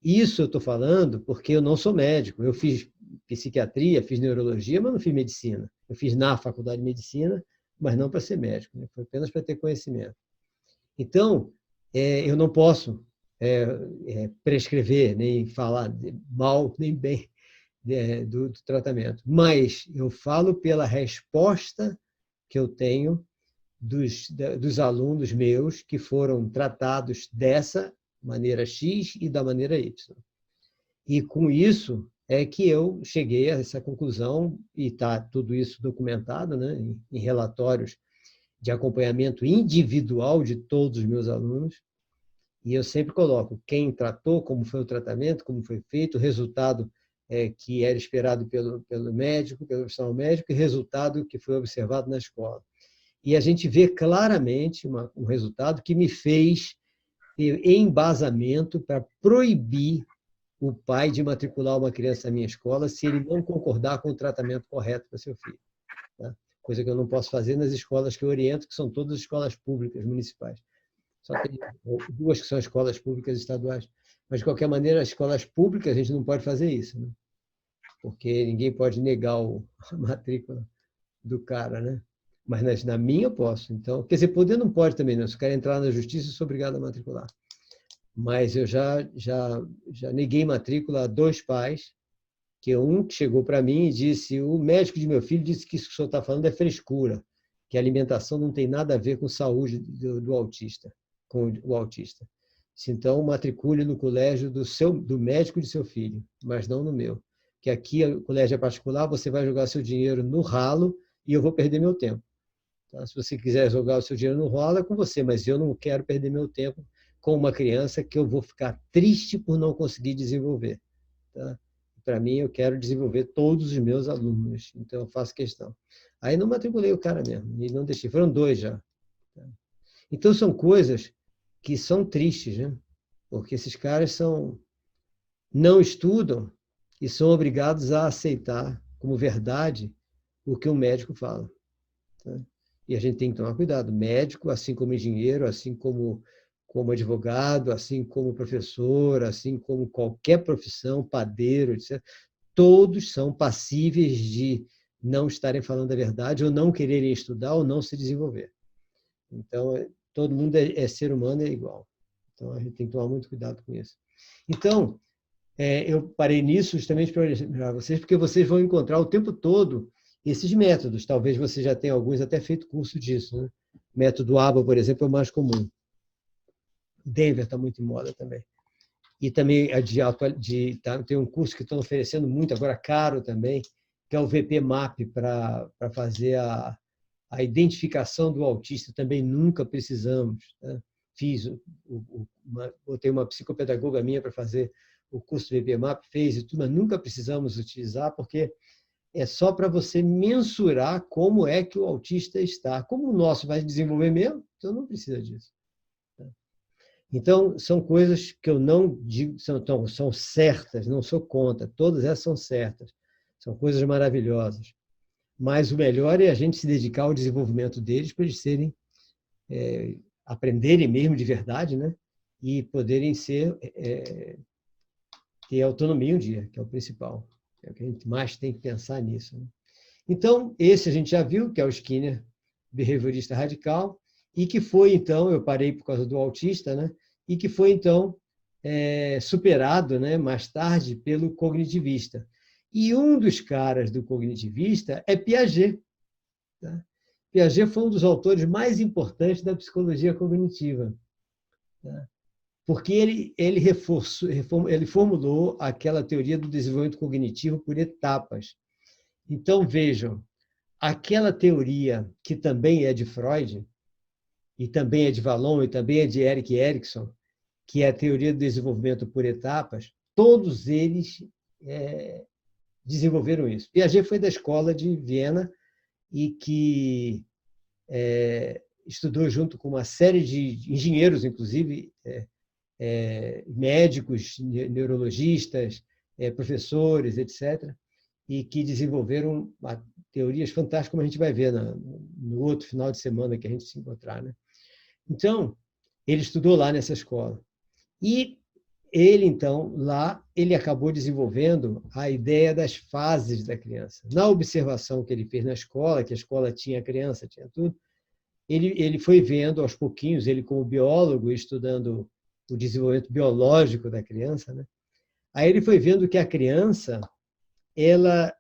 isso eu estou falando porque eu não sou médico. Eu fiz psiquiatria, fiz neurologia, mas não fiz medicina. Eu fiz na faculdade de medicina, mas não para ser médico, né? Foi apenas para ter conhecimento. Então, eu não posso prescrever, nem falar mal, nem bem do tratamento. Mas eu falo pela resposta que eu tenho dos alunos meus que foram tratados dessa maneira X e da maneira Y. E com isso é que eu cheguei a essa conclusão, e está tudo isso documentado, né, em relatórios de acompanhamento individual de todos os meus alunos, e eu sempre coloco quem tratou, como foi o tratamento, como foi feito, o resultado que era esperado pelo médico, pelo profissional médico, e o resultado que foi observado na escola. E a gente vê claramente um resultado que me fez ter embasamento para proibir o pai de matricular uma criança na minha escola se ele não concordar com o tratamento correto para seu filho. Tá? Coisa que eu não posso fazer nas escolas que eu oriento, que são todas escolas públicas, municipais. Só tem duas que são escolas públicas estaduais. Mas, de qualquer maneira, as escolas públicas, a gente não pode fazer isso, né? Porque ninguém pode negar a matrícula do cara, né? Mas na minha eu posso. Então, quer dizer, poder não pode também, não. Se o cara entrar na justiça, eu sou obrigado a matricular. Mas eu já neguei matrícula a dois pais, que um chegou para mim e disse: o médico de meu filho disse que isso que o senhor está falando é frescura, que a alimentação não tem nada a ver com saúde do autista, com o autista. Então, matricule no colégio do médico de seu filho, mas não no meu. Que aqui o colégio é particular, você vai jogar seu dinheiro no ralo e eu vou perder meu tempo. Tá? Se você quiser jogar o seu dinheiro no ralo, é com você, mas eu não quero perder meu tempo com uma criança que eu vou ficar triste por não conseguir desenvolver. Tá? Para mim, eu quero desenvolver todos os meus alunos, então eu faço questão. Aí não matriculei o cara mesmo, e não deixei, foram dois já. Tá? Então são coisas que são tristes, né? Porque esses caras não estudam e são obrigados a aceitar como verdade o que o médico fala. Tá? E a gente tem que tomar cuidado. Médico, assim como engenheiro, assim como advogado, assim como professor, assim como qualquer profissão, padeiro, etc., todos são passíveis de não estarem falando a verdade ou não quererem estudar ou não se desenvolver. Então, todo mundo é ser humano, é igual. Então, a gente tem que tomar muito cuidado com isso. Então, eu parei nisso justamente para lembrar vocês, porque vocês vão encontrar o tempo todo esses métodos. Talvez você já tenha alguns até feito curso disso. Né? O método ABA, por exemplo, é o mais comum. Denver está muito em moda também. E também tem um curso que estão oferecendo muito, agora caro também, que é o VP MAP, para fazer a identificação do autista. Também nunca precisamos. Né? Botei uma psicopedagoga minha para fazer o curso do VP MAP, fez e tudo, mas nunca precisamos utilizar, porque é só para você mensurar como é que o autista está. Como o nosso vai desenvolver mesmo, então não precisa disso. Então, são coisas que eu não digo, são certas, não sou contra, todas essas são certas, são coisas maravilhosas. Mas o melhor é a gente se dedicar ao desenvolvimento deles para eles aprenderem mesmo de verdade, né? E poderem ter autonomia um dia, que é o principal. É o que a gente mais tem que pensar nisso. Né? Então, esse a gente já viu, que é o Skinner, behaviorista radical, e que foi, então, eu parei por causa do autista, né? E que foi, então, superado, né, mais tarde pelo cognitivista. E um dos caras do cognitivista é Piaget. Tá? Piaget foi um dos autores mais importantes da psicologia cognitiva, tá? Porque ele formulou aquela teoria do desenvolvimento cognitivo por etapas. Então, vejam, aquela teoria que também é de Freud, e também é de Vallon, e também é de Erik Erikson, que é a teoria do desenvolvimento por etapas, todos eles desenvolveram isso. Piaget foi da escola de Viena e que estudou junto com uma série de engenheiros, inclusive, médicos, neurologistas, professores, etc., e que desenvolveram teorias fantásticas, como a gente vai ver no outro final de semana que a gente se encontrar. Né? Então, ele estudou lá nessa escola. E ele, então, lá, ele acabou desenvolvendo a ideia das fases da criança. Na observação que ele fez na escola, que a escola tinha criança, tinha tudo, ele foi vendo aos pouquinhos, ele como biólogo, estudando o desenvolvimento biológico da criança, né? Aí ele foi vendo que a criança ela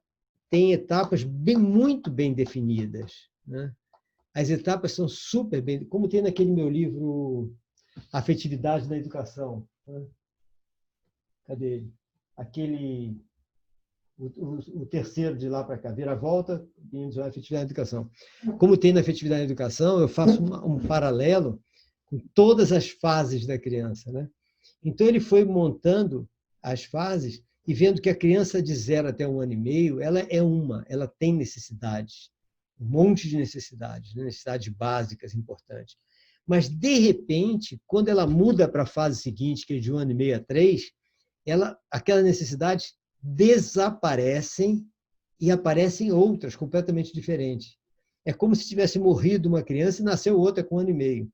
tem etapas muito bem definidas. Né? As etapas são super bem, como tem naquele meu livro Afetividade da Educação. Né? Cadê ele? O terceiro de lá para cá, vira a volta, a afetividade da educação. Como tem na afetividade da educação, eu faço um paralelo com todas as fases da criança. Né? Então, ele foi montando as fases e vendo que a criança de 0 até 1 ano e meio, ela tem necessidades, um monte de necessidades, né? Necessidades básicas importantes. Mas, de repente, quando ela muda para a fase seguinte, que é de 1 ano e meio a 3, aquelas necessidades desaparecem e aparecem outras completamente diferentes. É como se tivesse morrido uma criança e nasceu outra com 1 ano e meio,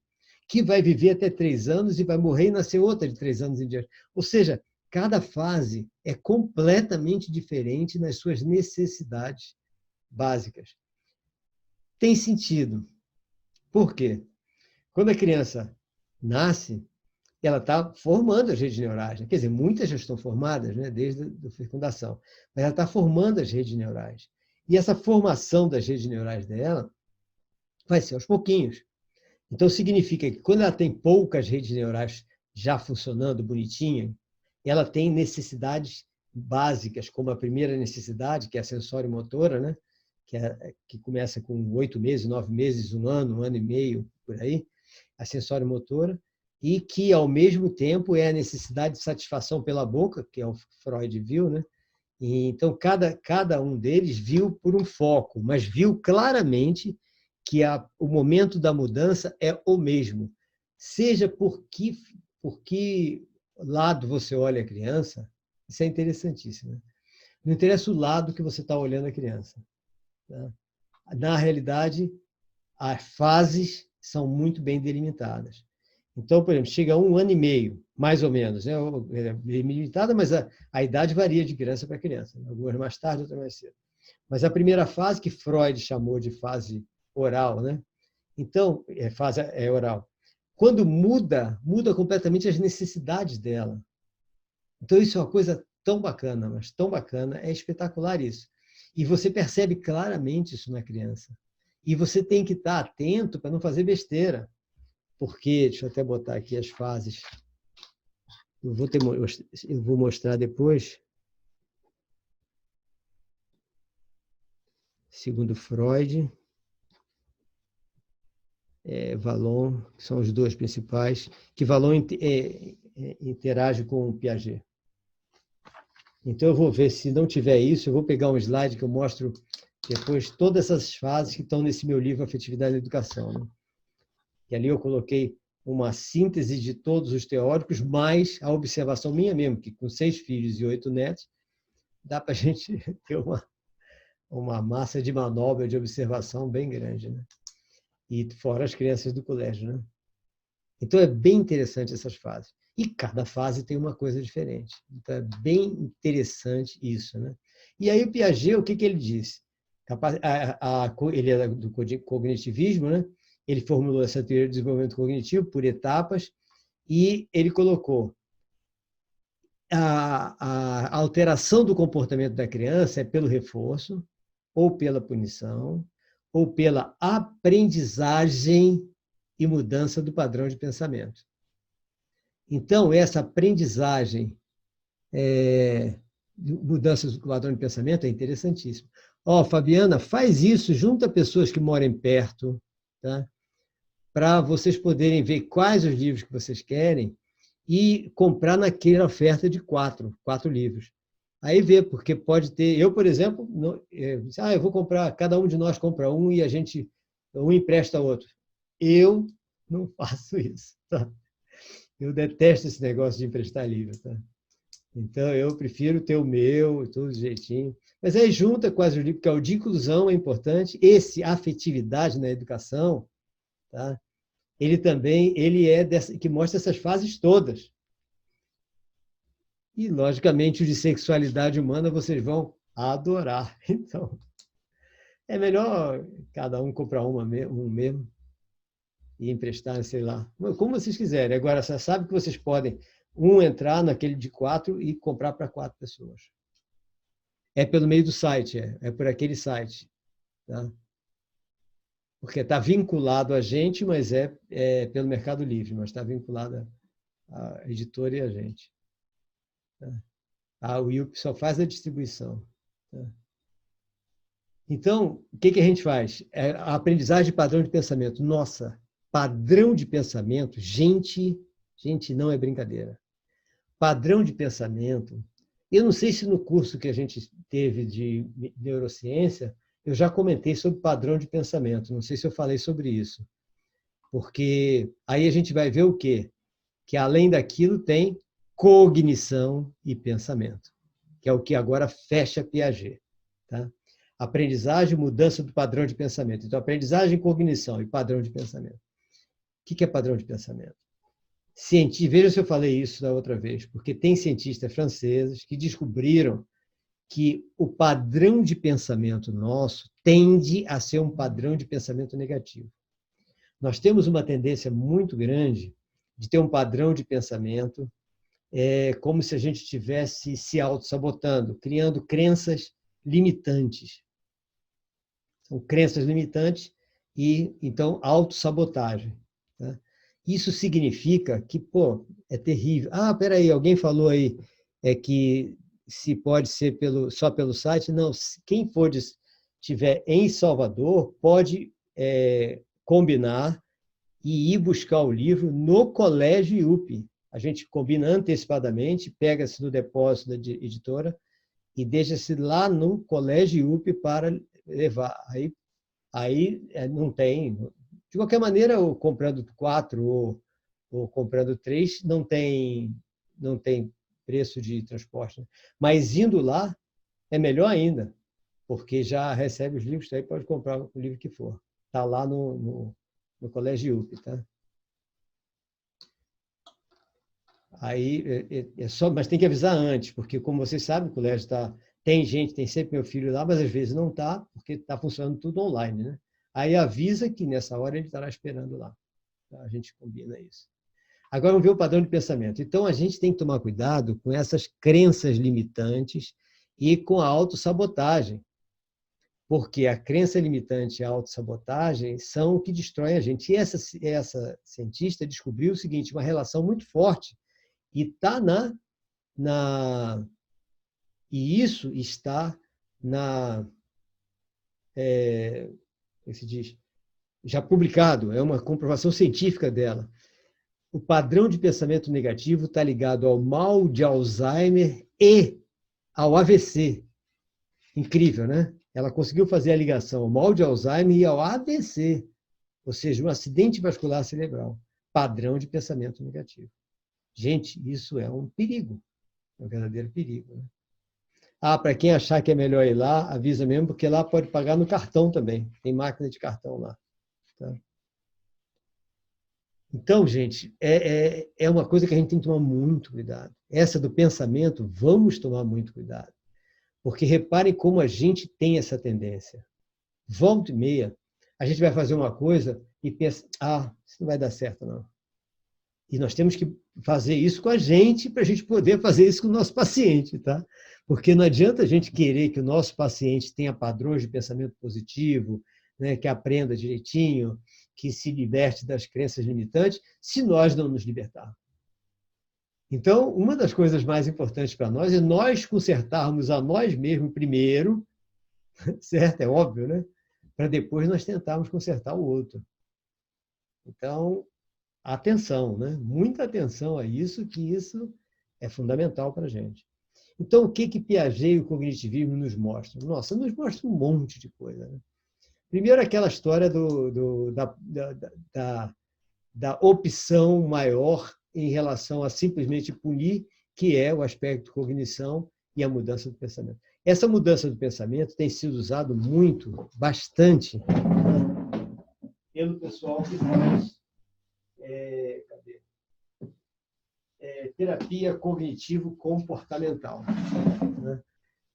que vai viver até 3 anos e vai morrer e nascer outra de 3 anos em diante. Ou seja, cada fase é completamente diferente nas suas necessidades básicas. Tem sentido. Por quê? Quando a criança nasce, ela está formando as redes neurais. Né? Quer dizer, muitas já estão formadas, né, desde a fecundação, mas ela está formando as redes neurais. E essa formação das redes neurais dela vai ser aos pouquinhos. Então, significa que quando ela tem poucas redes neurais já funcionando bonitinha, ela tem necessidades básicas, como a primeira necessidade, que é a sensório-motora, né? que começa com 8 meses, 9 meses, 1 ano e meio, por aí, a sensório-motora, e que, ao mesmo tempo, é a necessidade de satisfação pela boca, que é o Freud viu, né? E, então, cada um deles viu por um foco, mas viu claramente que o momento da mudança é o mesmo. Seja por que lado você olha a criança, isso é interessantíssimo. Né? Não interessa o lado que você está olhando a criança. Tá? Na realidade, as fases são muito bem delimitadas. Então, por exemplo, chega a 1 ano e meio, mais ou menos, né? É delimitada, mas a idade varia de criança para criança, né? Algumas mais tarde, outras mais cedo. Mas a primeira fase, que Freud chamou de fase oral, né? Então, fase oral. Quando muda completamente as necessidades dela. Então, isso é uma coisa tão bacana, mas tão bacana, é espetacular isso. E você percebe claramente isso na criança. E você tem que estar atento para não fazer besteira. Porque, deixa eu até botar aqui as fases. Eu vou mostrar depois. Segundo Freud, Vallon, que são os dois principais, que Vallon interage com o Piaget. Então, eu vou ver, se não tiver isso, eu vou pegar um slide que eu mostro depois todas essas fases que estão nesse meu livro, Afetividade e Educação. Né? E ali eu coloquei uma síntese de todos os teóricos, mais a observação minha mesmo, que com 6 filhos e 8 netos, dá para a gente ter uma massa de manobra de observação bem grande. Né? E fora as crianças do colégio. Né? Então, é bem interessante essas fases. E cada fase tem uma coisa diferente. Então, é bem interessante isso. Né? E aí, o Piaget, o que ele disse? Ele é do cognitivismo, né? Ele formulou essa teoria de desenvolvimento cognitivo por etapas e ele colocou a alteração do comportamento da criança é pelo reforço, ou pela punição, ou pela aprendizagem e mudança do padrão de pensamento. Então, essa aprendizagem, mudança do padrão de pensamento é interessantíssima. Fabiana, faz isso, junta pessoas que morem perto, tá? Para vocês poderem ver quais os livros que vocês querem e comprar naquela oferta de quatro livros. Aí vê, porque pode ter... Eu, por exemplo, eu vou comprar, cada um de nós compra um e um empresta outro. Eu não faço isso. Tá? Eu detesto esse negócio de emprestar livro. Tá? Então, eu prefiro ter o meu, tudo jeitinho. Mas aí junta quase o livro, porque o de inclusão é importante, afetividade na educação, tá? Ele também que mostra essas fases todas. E, logicamente, o de sexualidade humana vocês vão adorar. Então, é melhor cada um comprar um mesmo e emprestar, sei lá, como vocês quiserem. Agora, você sabe que vocês podem entrar naquele de 4 e comprar para 4 pessoas. É pelo meio do site, é por aquele site. Tá? Porque está vinculado a gente, mas é pelo Mercado Livre, mas está vinculado à editora e a gente. Tá? O IUP só faz a distribuição. Tá? Então, o que a gente faz? A aprendizagem de padrão de pensamento. Nossa, padrão de pensamento, gente, não é brincadeira. Padrão de pensamento. Eu não sei se no curso que a gente teve de neurociência, eu já comentei sobre padrão de pensamento. Não sei se eu falei sobre isso. Porque aí a gente vai ver o quê? Que além daquilo tem cognição e pensamento, que é o que agora fecha Piaget. Tá? Aprendizagem, mudança do padrão de pensamento. Então, aprendizagem, cognição e padrão de pensamento. O que é padrão de pensamento? Veja se eu falei isso da outra vez, porque tem cientistas franceses que descobriram que o padrão de pensamento nosso tende a ser um padrão de pensamento negativo. Nós temos uma tendência muito grande de ter um padrão de pensamento como se a gente estivesse se auto-sabotando, criando crenças limitantes. São crenças limitantes e, então, autossabotagem. Tá? Isso significa que, é terrível. Espera aí, alguém falou aí que se pode ser só pelo site. Não, quem estiver em Salvador pode combinar e ir buscar o livro no Colégio IUP. A gente combina antecipadamente, pega-se no depósito da editora e deixa-se lá no Colégio IUP para levar. Aí não tem... De qualquer maneira, ou comprando 4 ou comprando 3, não tem preço de transporte. Mas indo lá, é melhor ainda, porque já recebe os livros, daí pode comprar o livro que for. Está lá no Colégio UP, tá? Aí é só, mas tem que avisar antes, porque como vocês sabem, o colégio tem gente, tem sempre meu filho lá, mas às vezes não está, porque está funcionando tudo online, né? Aí avisa que nessa hora ele estará esperando lá. Tá? A gente combina isso. Agora vamos ver o padrão de pensamento. Então a gente tem que tomar cuidado com essas crenças limitantes e com a autossabotagem, porque a crença limitante e a autossabotagem são o que destrói a gente. E essa cientista descobriu o seguinte, uma relação muito forte, e está e isso está como se diz, já publicado, é uma comprovação científica dela. O padrão de pensamento negativo está ligado ao mal de Alzheimer e ao AVC. Incrível, né? Ela conseguiu fazer a ligação ao mal de Alzheimer e ao AVC, ou seja, um acidente vascular cerebral. Padrão de pensamento negativo. Gente, isso é um perigo, é um verdadeiro perigo. Né? Para quem achar que é melhor ir lá, avisa mesmo, porque lá pode pagar no cartão também. Tem máquina de cartão lá. Tá? Então, gente, é uma coisa que a gente tem que tomar muito cuidado. Essa do pensamento, vamos tomar muito cuidado. Porque reparem como a gente tem essa tendência. Volta e meia, a gente vai fazer uma coisa e pensa, isso não vai dar certo, não. E nós temos que fazer isso com a gente para a gente poder fazer isso com o nosso paciente, tá? Porque não adianta a gente querer que o nosso paciente tenha padrões de pensamento positivo, né, que aprenda direitinho, que se liberte das crenças limitantes, se nós não nos libertarmos. Então, uma das coisas mais importantes para nós é nós consertarmos a nós mesmos primeiro, certo? É óbvio, né? Para depois nós tentarmos consertar o outro. Então, atenção, né? Muita atenção a isso, que isso é fundamental para a gente. Então, o que Piaget e o cognitivismo nos mostram? Nossa, nos mostra um monte de coisa. Né? Primeiro, aquela história da opção maior em relação a simplesmente punir, que é o aspecto cognição e a mudança do pensamento. Essa mudança do pensamento tem sido usado muito, bastante, pelo pessoal que faz terapia cognitivo-comportamental. Né?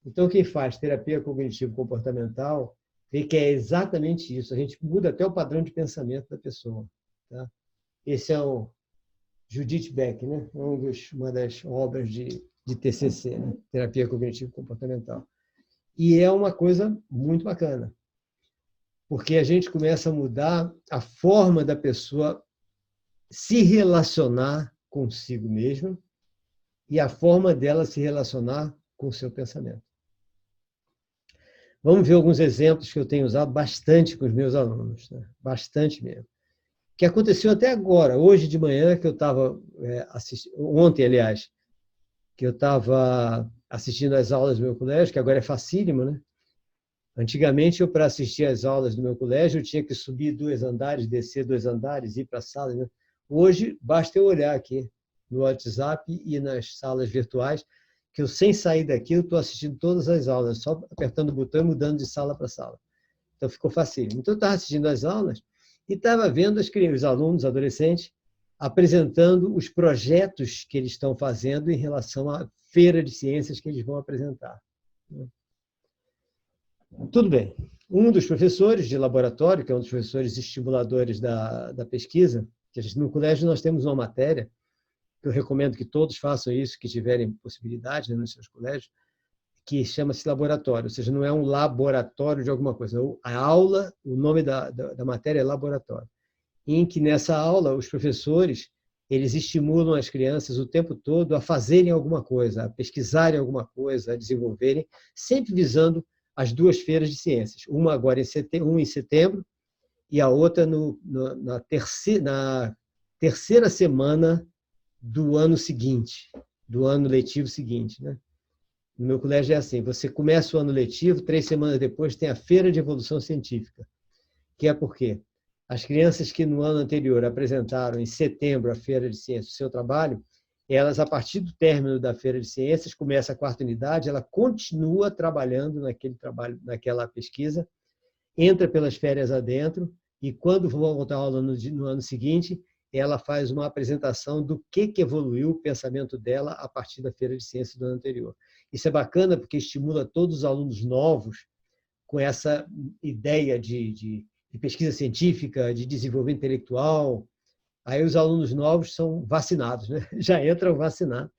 Então, quem faz terapia cognitivo-comportamental vê que é exatamente isso. A gente muda até o padrão de pensamento da pessoa. Tá? Esse é o Judith Beck, né? Uma das obras de TCC, né? Terapia cognitivo-comportamental. E é uma coisa muito bacana, porque a gente começa a mudar a forma da pessoa se relacionar consigo mesma e a forma dela se relacionar com o seu pensamento. Vamos ver alguns exemplos que eu tenho usado bastante com os meus alunos, né? Bastante mesmo. Que aconteceu até agora, hoje de manhã, que eu estava assistindo, ontem, aliás, que eu estava assistindo às aulas do meu colégio, que agora é facílimo, né? Antigamente, eu, para assistir às aulas do meu colégio, eu tinha que subir 2 andares, descer 2 andares, ir para a sala. Né? Hoje, basta eu olhar aqui no WhatsApp e nas salas virtuais, que eu, sem sair daqui, eu estou assistindo todas as aulas, só apertando o botão e mudando de sala para sala. Então, ficou fácil. Então, eu estava assistindo às aulas e estava vendo os alunos, os adolescentes, apresentando os projetos que eles estão fazendo em relação à feira de ciências que eles vão apresentar. Tudo bem. Um dos professores de laboratório, que é um dos professores estimuladores da pesquisa, que no colégio nós temos uma matéria, que eu recomendo que todos façam isso, que tiverem possibilidade, né, nos seus colégios, que chama-se laboratório, ou seja, não é um laboratório de alguma coisa. A aula, o nome da matéria é laboratório, em que nessa aula os professores eles estimulam as crianças o tempo todo a fazerem alguma coisa, a pesquisarem alguma coisa, a desenvolverem, sempre visando as 2 feiras de ciências, uma agora em setembro e a outra na terceira semana do ano seguinte, do ano letivo seguinte, né? No meu colégio é assim, você começa o ano letivo, 3 semanas depois tem a Feira de Evolução Científica, que é porque as crianças que no ano anterior apresentaram em setembro a Feira de Ciências o seu trabalho, elas, a partir do término da Feira de Ciências, começa a 4ª unidade, ela continua trabalhando naquele trabalho, naquela pesquisa, entra pelas férias adentro e quando for voltar a aula no ano seguinte, ela faz uma apresentação do que evoluiu o pensamento dela a partir da Feira de Ciências do ano anterior. Isso é bacana porque estimula todos os alunos novos com essa ideia de pesquisa científica, de desenvolvimento intelectual. Aí os alunos novos são vacinados, né? Já entram vacinados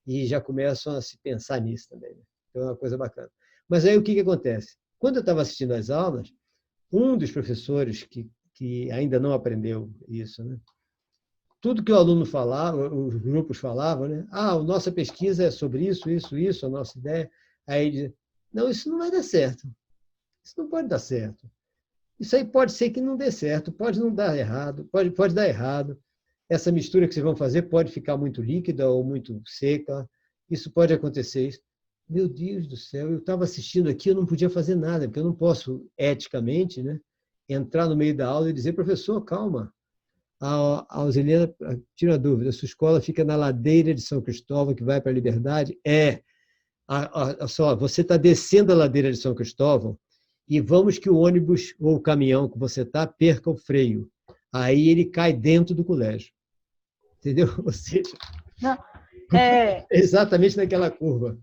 e já começam a se pensar nisso também. Né? Então é uma coisa bacana. Mas aí o que acontece? Quando eu estava assistindo às aulas, um dos professores que ainda não aprendeu isso, né? Tudo que o aluno falava, os grupos falavam, né? A nossa pesquisa é sobre isso, isso, isso, a nossa ideia. Aí ele diz, não, isso não vai dar certo. Isso não pode dar certo. Isso aí pode ser que não dê certo, pode não dar errado, pode dar errado. Essa mistura que vocês vão fazer pode ficar muito líquida ou muito seca. Isso pode acontecer. Isso. Meu Deus do céu, eu estava assistindo aqui, eu não podia fazer nada, porque eu não posso, eticamente, né, entrar no meio da aula e dizer, professor, calma. A Auxiliana, tira a dúvida, sua escola fica na ladeira de São Cristóvão, que vai para a Liberdade? Só, você está descendo a ladeira de São Cristóvão e vamos que o ônibus ou o caminhão que você está perca o freio. Aí ele cai dentro do colégio. Entendeu? Ou seja, Não, exatamente naquela curva.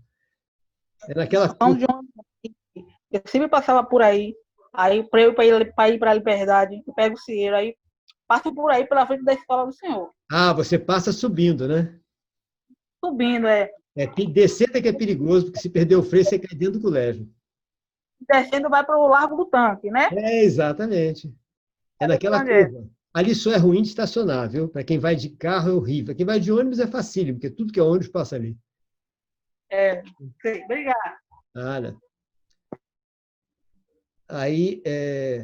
É naquela curva. Eu sempre passava por aí para eu ir para a Liberdade, eu pego o Cieiro, aí passo por aí pela frente da escola do senhor. Você passa subindo, né? Subindo, Descer é que é perigoso, porque se perder o freio, você cai dentro do colégio. Descendo vai para o Largo do Tanque, né? Exatamente. É naquela curva. Ali só é ruim de estacionar, viu? Para quem vai de carro é horrível. Para quem vai de ônibus é facílimo, porque tudo que é ônibus passa ali. Sei, obrigada. Nada. Aí,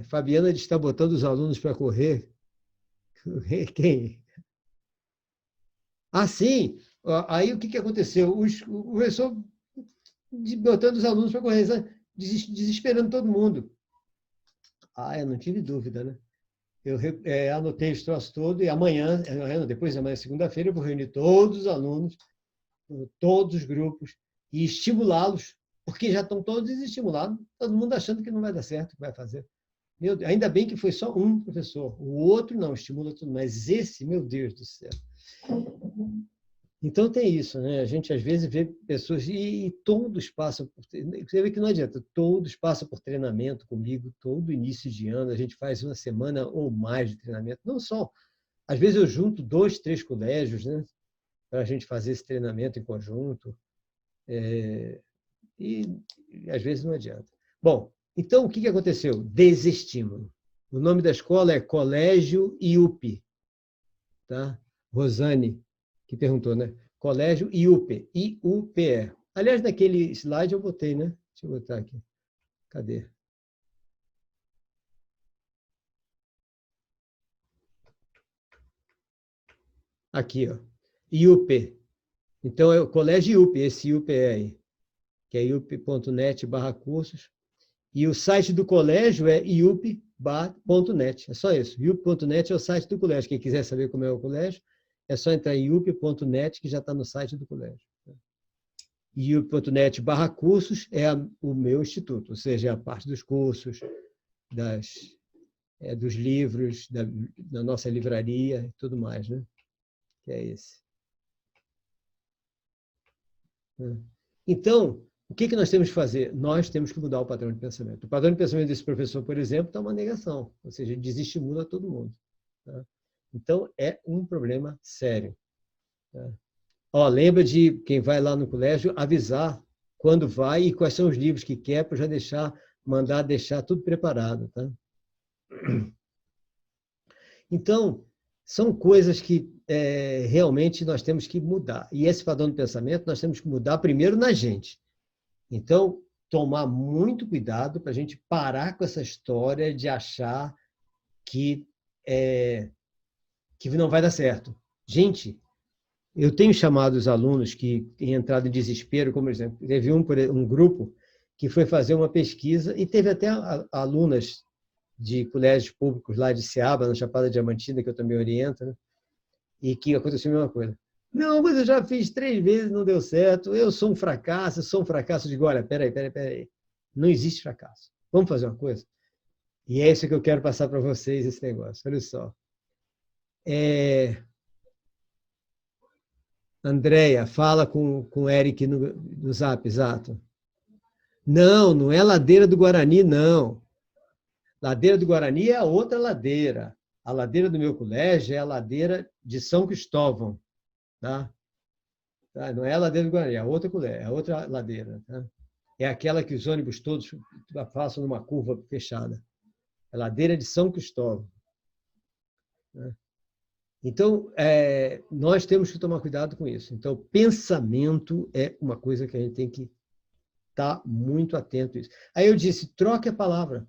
Fabiana está botando os alunos para correr. Quem? Sim. Aí o que aconteceu? O professor botando os alunos para correr, desesperando todo mundo. Eu não tive dúvida, né? Eu anotei os troços todos e amanhã, depois de amanhã, segunda-feira, eu vou reunir todos os alunos, todos os grupos, e estimulá-los, porque já estão todos desestimulados, todo mundo achando que não vai dar certo, que vai fazer. Meu Deus, ainda bem que foi só um professor, o outro não, estimula tudo, mas esse, meu Deus do céu. Então tem isso, né? A gente às vezes vê pessoas e todos passam por... Você vê que não adianta, todos passam por treinamento comigo, todo início de ano, a gente faz uma semana ou mais de treinamento, não só. Às vezes eu junto 2, 3 colégios, né? Para a gente fazer esse treinamento em conjunto. E às vezes não adianta. Bom, então o que aconteceu? Desestímulo. O nome da escola é Colégio IUP. Tá? Rosane, que perguntou, né? Colégio IUP, IUPE. Aliás, naquele slide eu botei, né? Deixa eu botar aqui. Cadê? Aqui, ó. IUP. Então, é o Colégio IUP, esse IUPE aí, que é iup.net/cursos. E o site do colégio é iup.net. É só isso. iup.net é o site do colégio. Quem quiser saber como é o colégio, é só entrar em iup.net, que já está no site do colégio. iup.net/cursos é o meu instituto, ou seja, a parte dos cursos, dos livros, da nossa livraria e tudo mais, né? Que é esse. Então, o que nós temos que fazer? Nós temos que mudar o padrão de pensamento. O padrão de pensamento desse professor, por exemplo, está uma negação, ou seja, desestimula todo mundo. Tá? Então, é um problema sério. Tá? Lembra de quem vai lá no colégio avisar quando vai e quais são os livros que quer para já mandar deixar tudo preparado. Tá? Então, são coisas que realmente nós temos que mudar. E esse padrão de pensamento nós temos que mudar primeiro na gente. Então, tomar muito cuidado para a gente parar com essa história de achar que não vai dar certo. Gente, eu tenho chamado os alunos que têm entrado em desespero, como exemplo, teve um grupo que foi fazer uma pesquisa e teve até alunas de colégios públicos lá de Ceaba, na Chapada Diamantina, que eu também oriento, né? E que aconteceu a mesma coisa. Não, mas eu já fiz 3 vezes, não deu certo, eu sou um fracasso. Eu digo, olha, peraí. Não existe fracasso. Vamos fazer uma coisa? E é isso que eu quero passar para vocês, esse negócio. Olha só. Andréia, fala com o Eric no Zap, exato. Não, não é Ladeira do Guarani, não. Ladeira do Guarani é a outra ladeira. A ladeira do meu colégio é a ladeira de São Cristóvão. Tá? Não é a ladeira do Guarani, é a outra colégio, é a outra ladeira. Tá? É aquela que os ônibus todos passam numa curva fechada. É a ladeira de São Cristóvão. Né? Então, nós temos que tomar cuidado com isso. Então, pensamento é uma coisa que a gente tem que estar muito atento a isso. Aí eu disse, troque a palavra.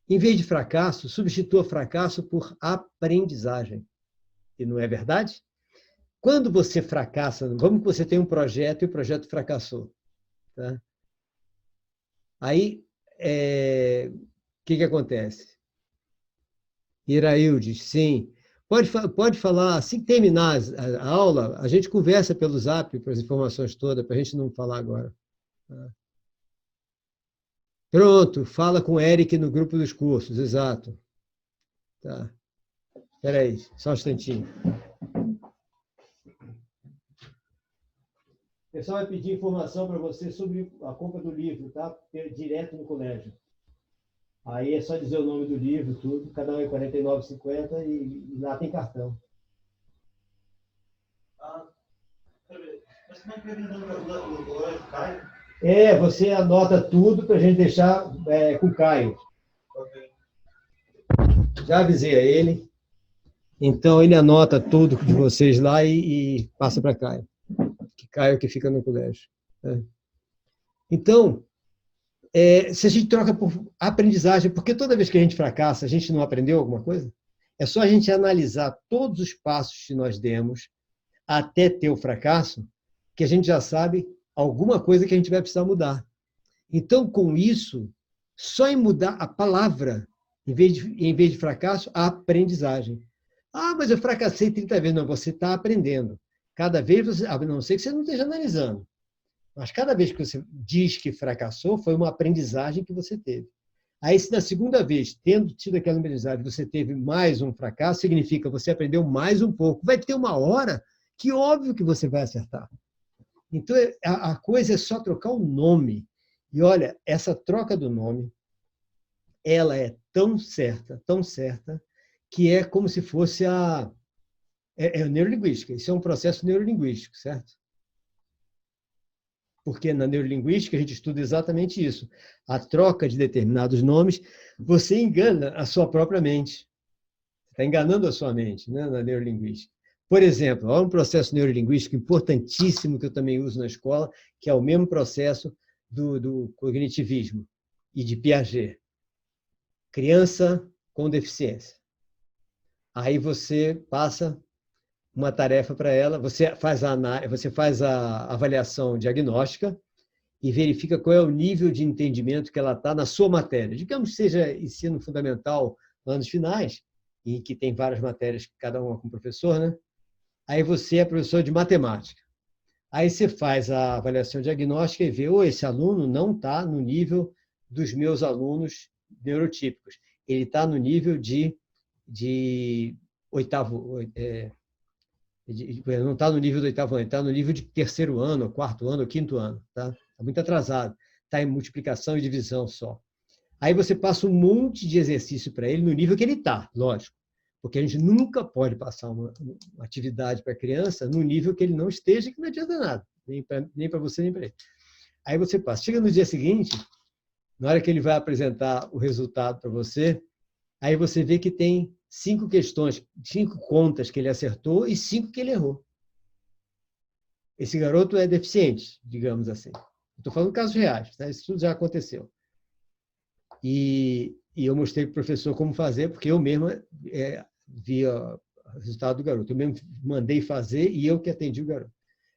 Em vez de fracasso, substitua fracasso por aprendizagem. E não é verdade? Quando você fracassa, vamos que você tem um projeto e o projeto fracassou. Tá? Aí, o que acontece? Iraildes, sim. Pode falar, assim que terminar a aula, a gente conversa pelo Zap, para as informações todas, para a gente não falar agora. Tá? Pronto, fala com o Eric no grupo dos cursos, exato. Tá. Espera aí, só um instantinho. O pessoal vai pedir informação para você sobre a compra do livro, tá? Direto no colégio. Aí é só dizer o nome do livro, tudo. Cada um é R$ 49,50 e lá tem cartão. Mas como é que vai vir no colégio, Caio? Você anota tudo para a gente deixar com o Caio. Okay. Já avisei a ele. Então, ele anota tudo de vocês lá e passa para Caio. Que Caio que fica no colégio. Então, se a gente troca por aprendizagem, porque toda vez que a gente fracassa, a gente não aprendeu alguma coisa? É só a gente analisar todos os passos que nós demos até ter o fracasso, que a gente já sabe alguma coisa que a gente vai precisar mudar. Então, com isso, só em mudar a palavra, em vez de fracasso, a aprendizagem. Ah, mas eu fracassei 30 vezes. Não, você está aprendendo. Cada vez, a não ser que você não esteja analisando. Mas cada vez que você diz que fracassou, foi uma aprendizagem que você teve. Aí, se na segunda vez, tendo tido aquela aprendizagem, você teve mais um fracasso, significa que você aprendeu mais um pouco. Vai ter uma hora que óbvio que você vai acertar. Então, a coisa é só trocar o nome. E olha, essa troca do nome, ela é tão certa, que é como se fosse é neurolinguística. Isso é um processo neurolinguístico, certo? Porque na neurolinguística a gente estuda exatamente isso. A troca de determinados nomes, você engana a sua própria mente. Você está enganando a sua mente, né, na neurolinguística. Por exemplo, há um processo neurolinguístico importantíssimo que eu também uso na escola, que é o mesmo processo do cognitivismo e de Piaget. Criança com deficiência. Aí você passa uma tarefa para ela, você faz a avaliação diagnóstica e verifica qual é o nível de entendimento que ela está na sua matéria. Digamos que seja ensino fundamental, anos finais, em que tem várias matérias, cada uma com professor, né? Aí você é professor de matemática. Aí você faz a avaliação diagnóstica e vê, esse aluno não está no nível dos meus alunos neurotípicos. Ele está no nível de oitavo... não está no nível do oitavo ano, está no nível de terceiro ano, quarto ano, quinto ano. Está muito atrasado. Está em multiplicação e divisão só. Aí você passa um monte de exercício para ele no nível que ele está, lógico. Porque a gente nunca pode passar uma atividade para a criança no nível que ele não esteja, que não adianta nada. Nem para você, nem para ele. Aí você passa. Chega no dia seguinte, na hora que ele vai apresentar o resultado para você, aí você vê que tem 5 questões, 5 contas que ele acertou e 5 que ele errou. Esse garoto é deficiente, digamos assim. Estou falando de casos reais, tá? Isso tudo já aconteceu. E eu mostrei para o professor como fazer, porque eu mesmo via o resultado do garoto. Eu mesmo mandei fazer e eu que atendi o garoto.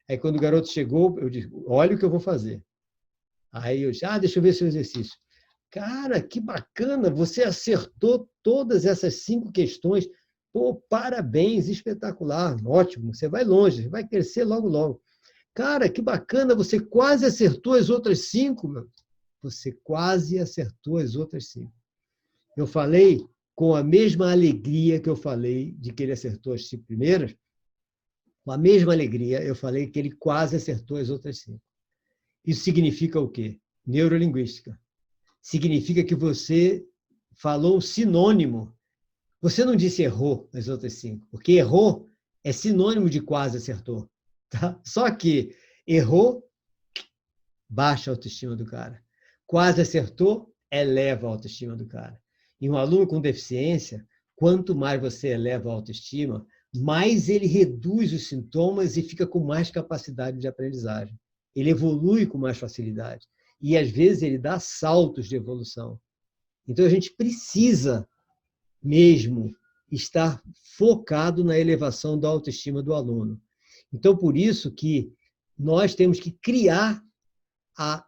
Aí, quando o garoto chegou, eu disse, olha o que eu vou fazer. Aí eu disse, deixa eu ver seu exercício. Cara, que bacana, você acertou todas essas 5 questões. Pô, parabéns, espetacular, ótimo, você vai longe, vai crescer logo, logo. Cara, que bacana, você quase acertou as outras 5, meu. Você quase acertou as outras 5. Eu falei com a mesma alegria que eu falei de que ele acertou as 5 primeiras, com a mesma alegria eu falei que ele quase acertou as outras 5. Isso significa o quê? Neurolinguística. Significa que você falou um sinônimo. Você não disse errou as outras 5, porque errou é sinônimo de quase acertou. Tá? Só que errou, baixa a autoestima do cara. Quase acertou, eleva a autoestima do cara. E um aluno com deficiência, quanto mais você eleva a autoestima, mais ele reduz os sintomas e fica com mais capacidade de aprendizagem. Ele evolui com mais facilidade. E, às vezes, ele dá saltos de evolução. Então, a gente precisa mesmo estar focado na elevação da autoestima do aluno. Então, por isso que nós temos que criar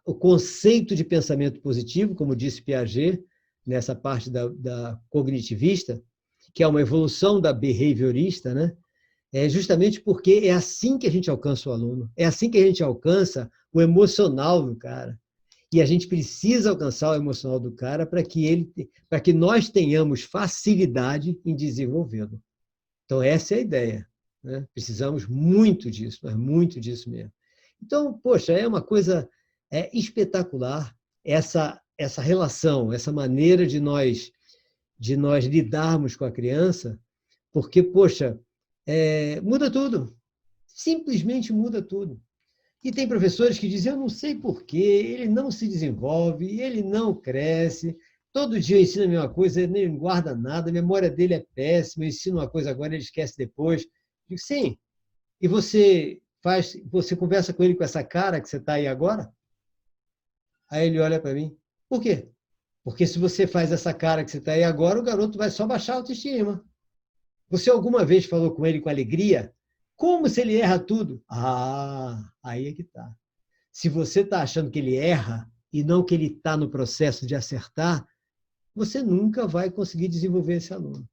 o conceito de pensamento positivo, como disse Piaget, nessa parte da cognitivista, que é uma evolução da behaviorista, né? É justamente porque é assim que a gente alcança o aluno, é assim que a gente alcança o emocional do cara. E a gente precisa alcançar o emocional do cara para que nós tenhamos facilidade em desenvolvê-lo. Então, essa é a ideia. Né? Precisamos muito disso, mas muito disso mesmo. Então, poxa, é uma coisa espetacular essa relação, essa maneira de nós lidarmos com a criança, porque, poxa, muda tudo. Simplesmente muda tudo. E tem professores que dizem, eu não sei por quê, ele não se desenvolve, ele não cresce, todo dia ensina a mesma coisa, ele nem guarda nada, a memória dele é péssima, ensina uma coisa agora, ele esquece depois. Eu digo, sim. E você conversa com ele com essa cara que você está aí agora? Aí ele olha para mim, por quê? Porque se você faz essa cara que você está aí agora, o garoto vai só baixar a autoestima. Você alguma vez falou com ele com alegria? Como se ele erra tudo? Ah, aí é que está. Se você está achando que ele erra e não que ele está no processo de acertar, você nunca vai conseguir desenvolver esse aluno.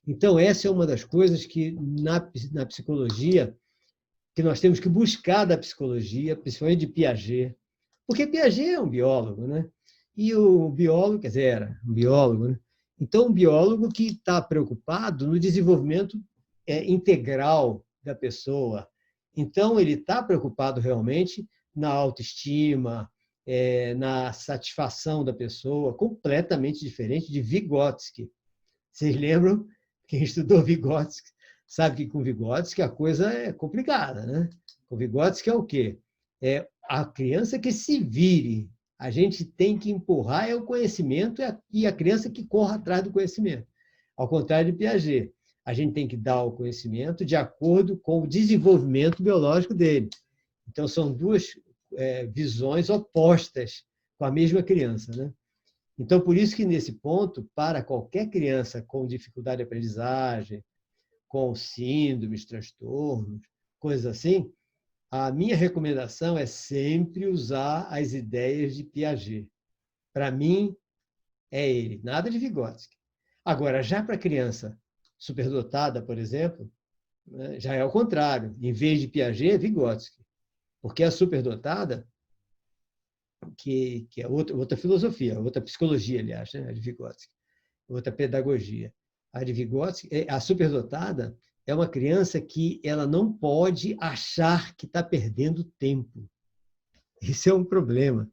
Então, essa é uma das coisas que na psicologia, que nós temos que buscar da psicologia, principalmente de Piaget, porque Piaget é um biólogo, né? E o biólogo, quer dizer, era um biólogo, né? Então, um biólogo que está preocupado no desenvolvimento integral da pessoa. Então, ele está preocupado realmente na autoestima, na satisfação da pessoa, completamente diferente de Vygotsky. Vocês lembram? Quem estudou Vygotsky sabe que com Vygotsky a coisa é complicada, né? Com Vygotsky é o quê? É a criança que se vire. A gente tem que empurrar o conhecimento e a criança que corra atrás do conhecimento. Ao contrário de Piaget, a gente tem que dar o conhecimento de acordo com o desenvolvimento biológico dele. Então, são duas visões opostas com a mesma criança, né? Então, por isso que, nesse ponto, para qualquer criança com dificuldade de aprendizagem, com síndromes, transtornos, coisas assim, a minha recomendação é sempre usar as ideias de Piaget. Para mim, é ele, nada de Vygotsky. Agora, já para criança superdotada, por exemplo, né, já é o contrário. Em vez de Piaget, é Vygotsky. Porque a superdotada, que é outra filosofia, outra psicologia, aliás, né, a de Vygotsky, outra pedagogia. A de Vygotsky, a superdotada é uma criança que ela não pode achar que está perdendo tempo. Isso é um problema.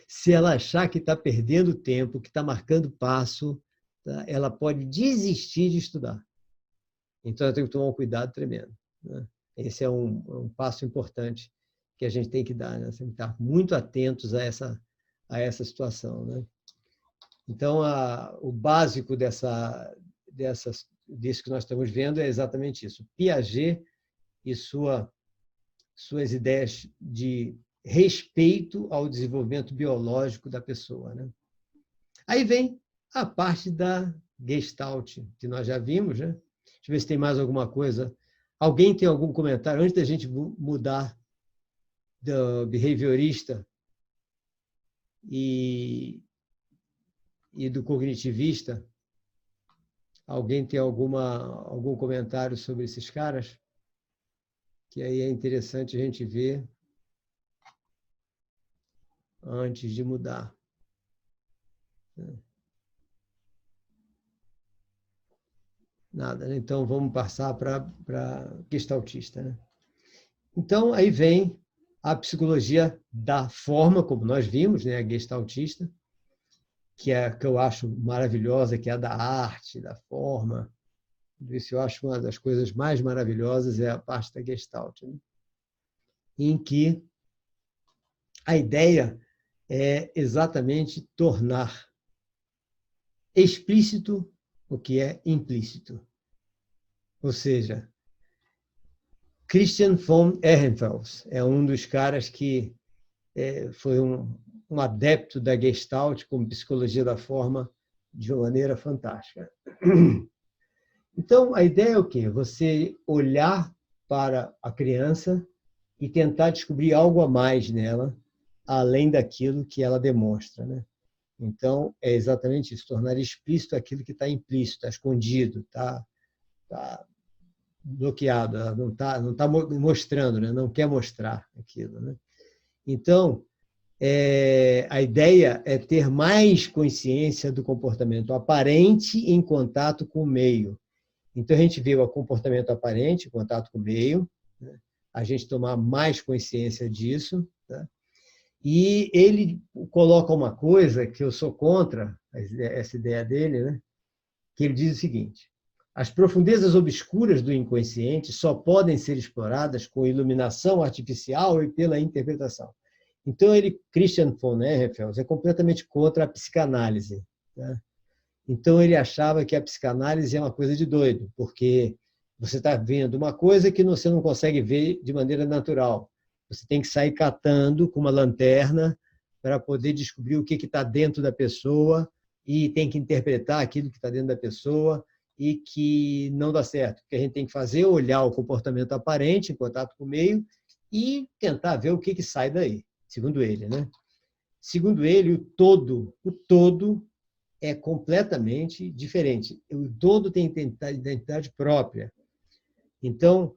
Se ela achar que está perdendo tempo, que está marcando passo, tá, ela pode desistir de estudar. Então, eu tenho que tomar um cuidado tremendo. Né? Esse é um passo importante que a gente tem que dar. Né? Tem que estar muito atentos a essa situação. Né? Então, o básico disso que nós estamos vendo é exatamente isso. Piaget e suas ideias de respeito ao desenvolvimento biológico da pessoa. Né? Aí vem a parte da Gestalt, que nós já vimos. Né? Deixa eu ver se tem mais alguma coisa. Alguém tem algum comentário? Antes da gente mudar do behaviorista e do cognitivista, alguém tem algum comentário sobre esses caras? Que aí é interessante a gente ver antes de mudar. Nada, né? Então, vamos passar para gestaltista, né? Então, aí vem a psicologia da forma, como nós vimos, né? A gestaltista, que eu acho maravilhosa, que é a da arte, da forma. Isso eu acho uma das coisas mais maravilhosas, é a parte da Gestalt, né? Em que a ideia é exatamente tornar explícito o que é implícito. Ou seja, Christian von Ehrenfels é um dos caras que foi um adepto da Gestalt como psicologia da forma de uma maneira fantástica. Então, a ideia é o quê? Você olhar para a criança e tentar descobrir algo a mais nela, além daquilo que ela demonstra, né? Então, é exatamente isso, tornar explícito aquilo que está implícito, está escondido, está bloqueado, não tá mostrando, né? Não quer mostrar aquilo, né? Então, a ideia é ter mais consciência do comportamento aparente em contato com o meio. Então, a gente vê o comportamento aparente, contato com o meio, né? A gente tomar mais consciência disso, tá? E ele coloca uma coisa que eu sou contra, essa ideia dele, né? Que ele diz o seguinte: as profundezas obscuras do inconsciente só podem ser exploradas com iluminação artificial e pela interpretação. Então, Christian von Ehrenfels, é completamente contra a psicanálise, tá? Então, ele achava que a psicanálise é uma coisa de doido, porque você está vendo uma coisa que você não consegue ver de maneira natural. Você tem que sair catando com uma lanterna para poder descobrir o que está dentro da pessoa e tem que interpretar aquilo que está dentro da pessoa e que não dá certo. O que a gente tem que fazer é olhar o comportamento aparente em contato com o meio e tentar ver o que sai daí, segundo ele, né? Segundo ele, o todo é completamente diferente. O todo tem identidade própria. Então,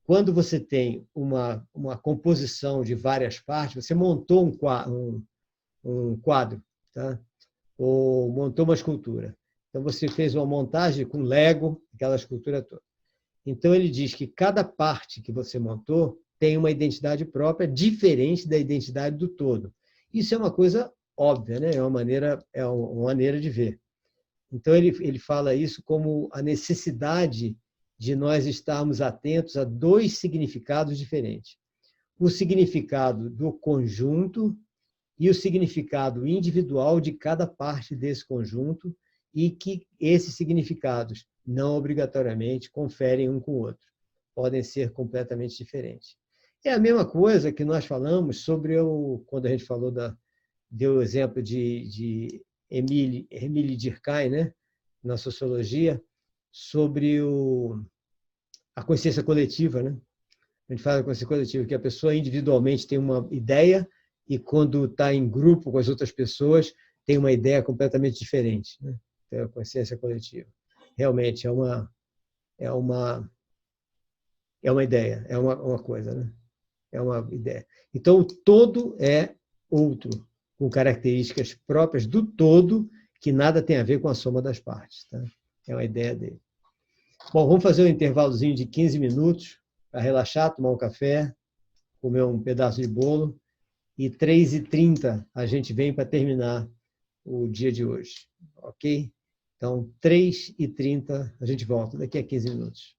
quando você tem uma composição de várias partes, você montou um quadro, tá? Ou montou uma escultura. Então, você fez uma montagem com Lego, aquela escultura toda. Então, ele diz que cada parte que você montou tem uma identidade própria, diferente da identidade do todo. Isso é uma coisa óbvia, né? É uma maneira de ver. Então, ele fala isso como a necessidade de nós estarmos atentos a dois significados diferentes. O significado do conjunto e o significado individual de cada parte desse conjunto, e que esses significados não obrigatoriamente conferem um com o outro. Podem ser completamente diferentes. É a mesma coisa que nós falamos sobre quando a gente falou deu o exemplo de Émile Durkheim, né, na sociologia, sobre a consciência coletiva, né? A gente fala da consciência coletiva, que a pessoa individualmente tem uma ideia e quando está em grupo com as outras pessoas tem uma ideia completamente diferente, né? Então, a consciência coletiva realmente é uma ideia, é uma coisa, né? É uma ideia. Então, o todo é outro, com características próprias do todo, que nada tem a ver com a soma das partes, tá? É uma ideia dele. Bom, vamos fazer um intervalozinho de 15 minutos para relaxar, tomar um café, comer um pedaço de bolo, e 3h30 a gente vem para terminar o dia de hoje, ok? Então, 3h30 a gente volta, daqui a 15 minutos.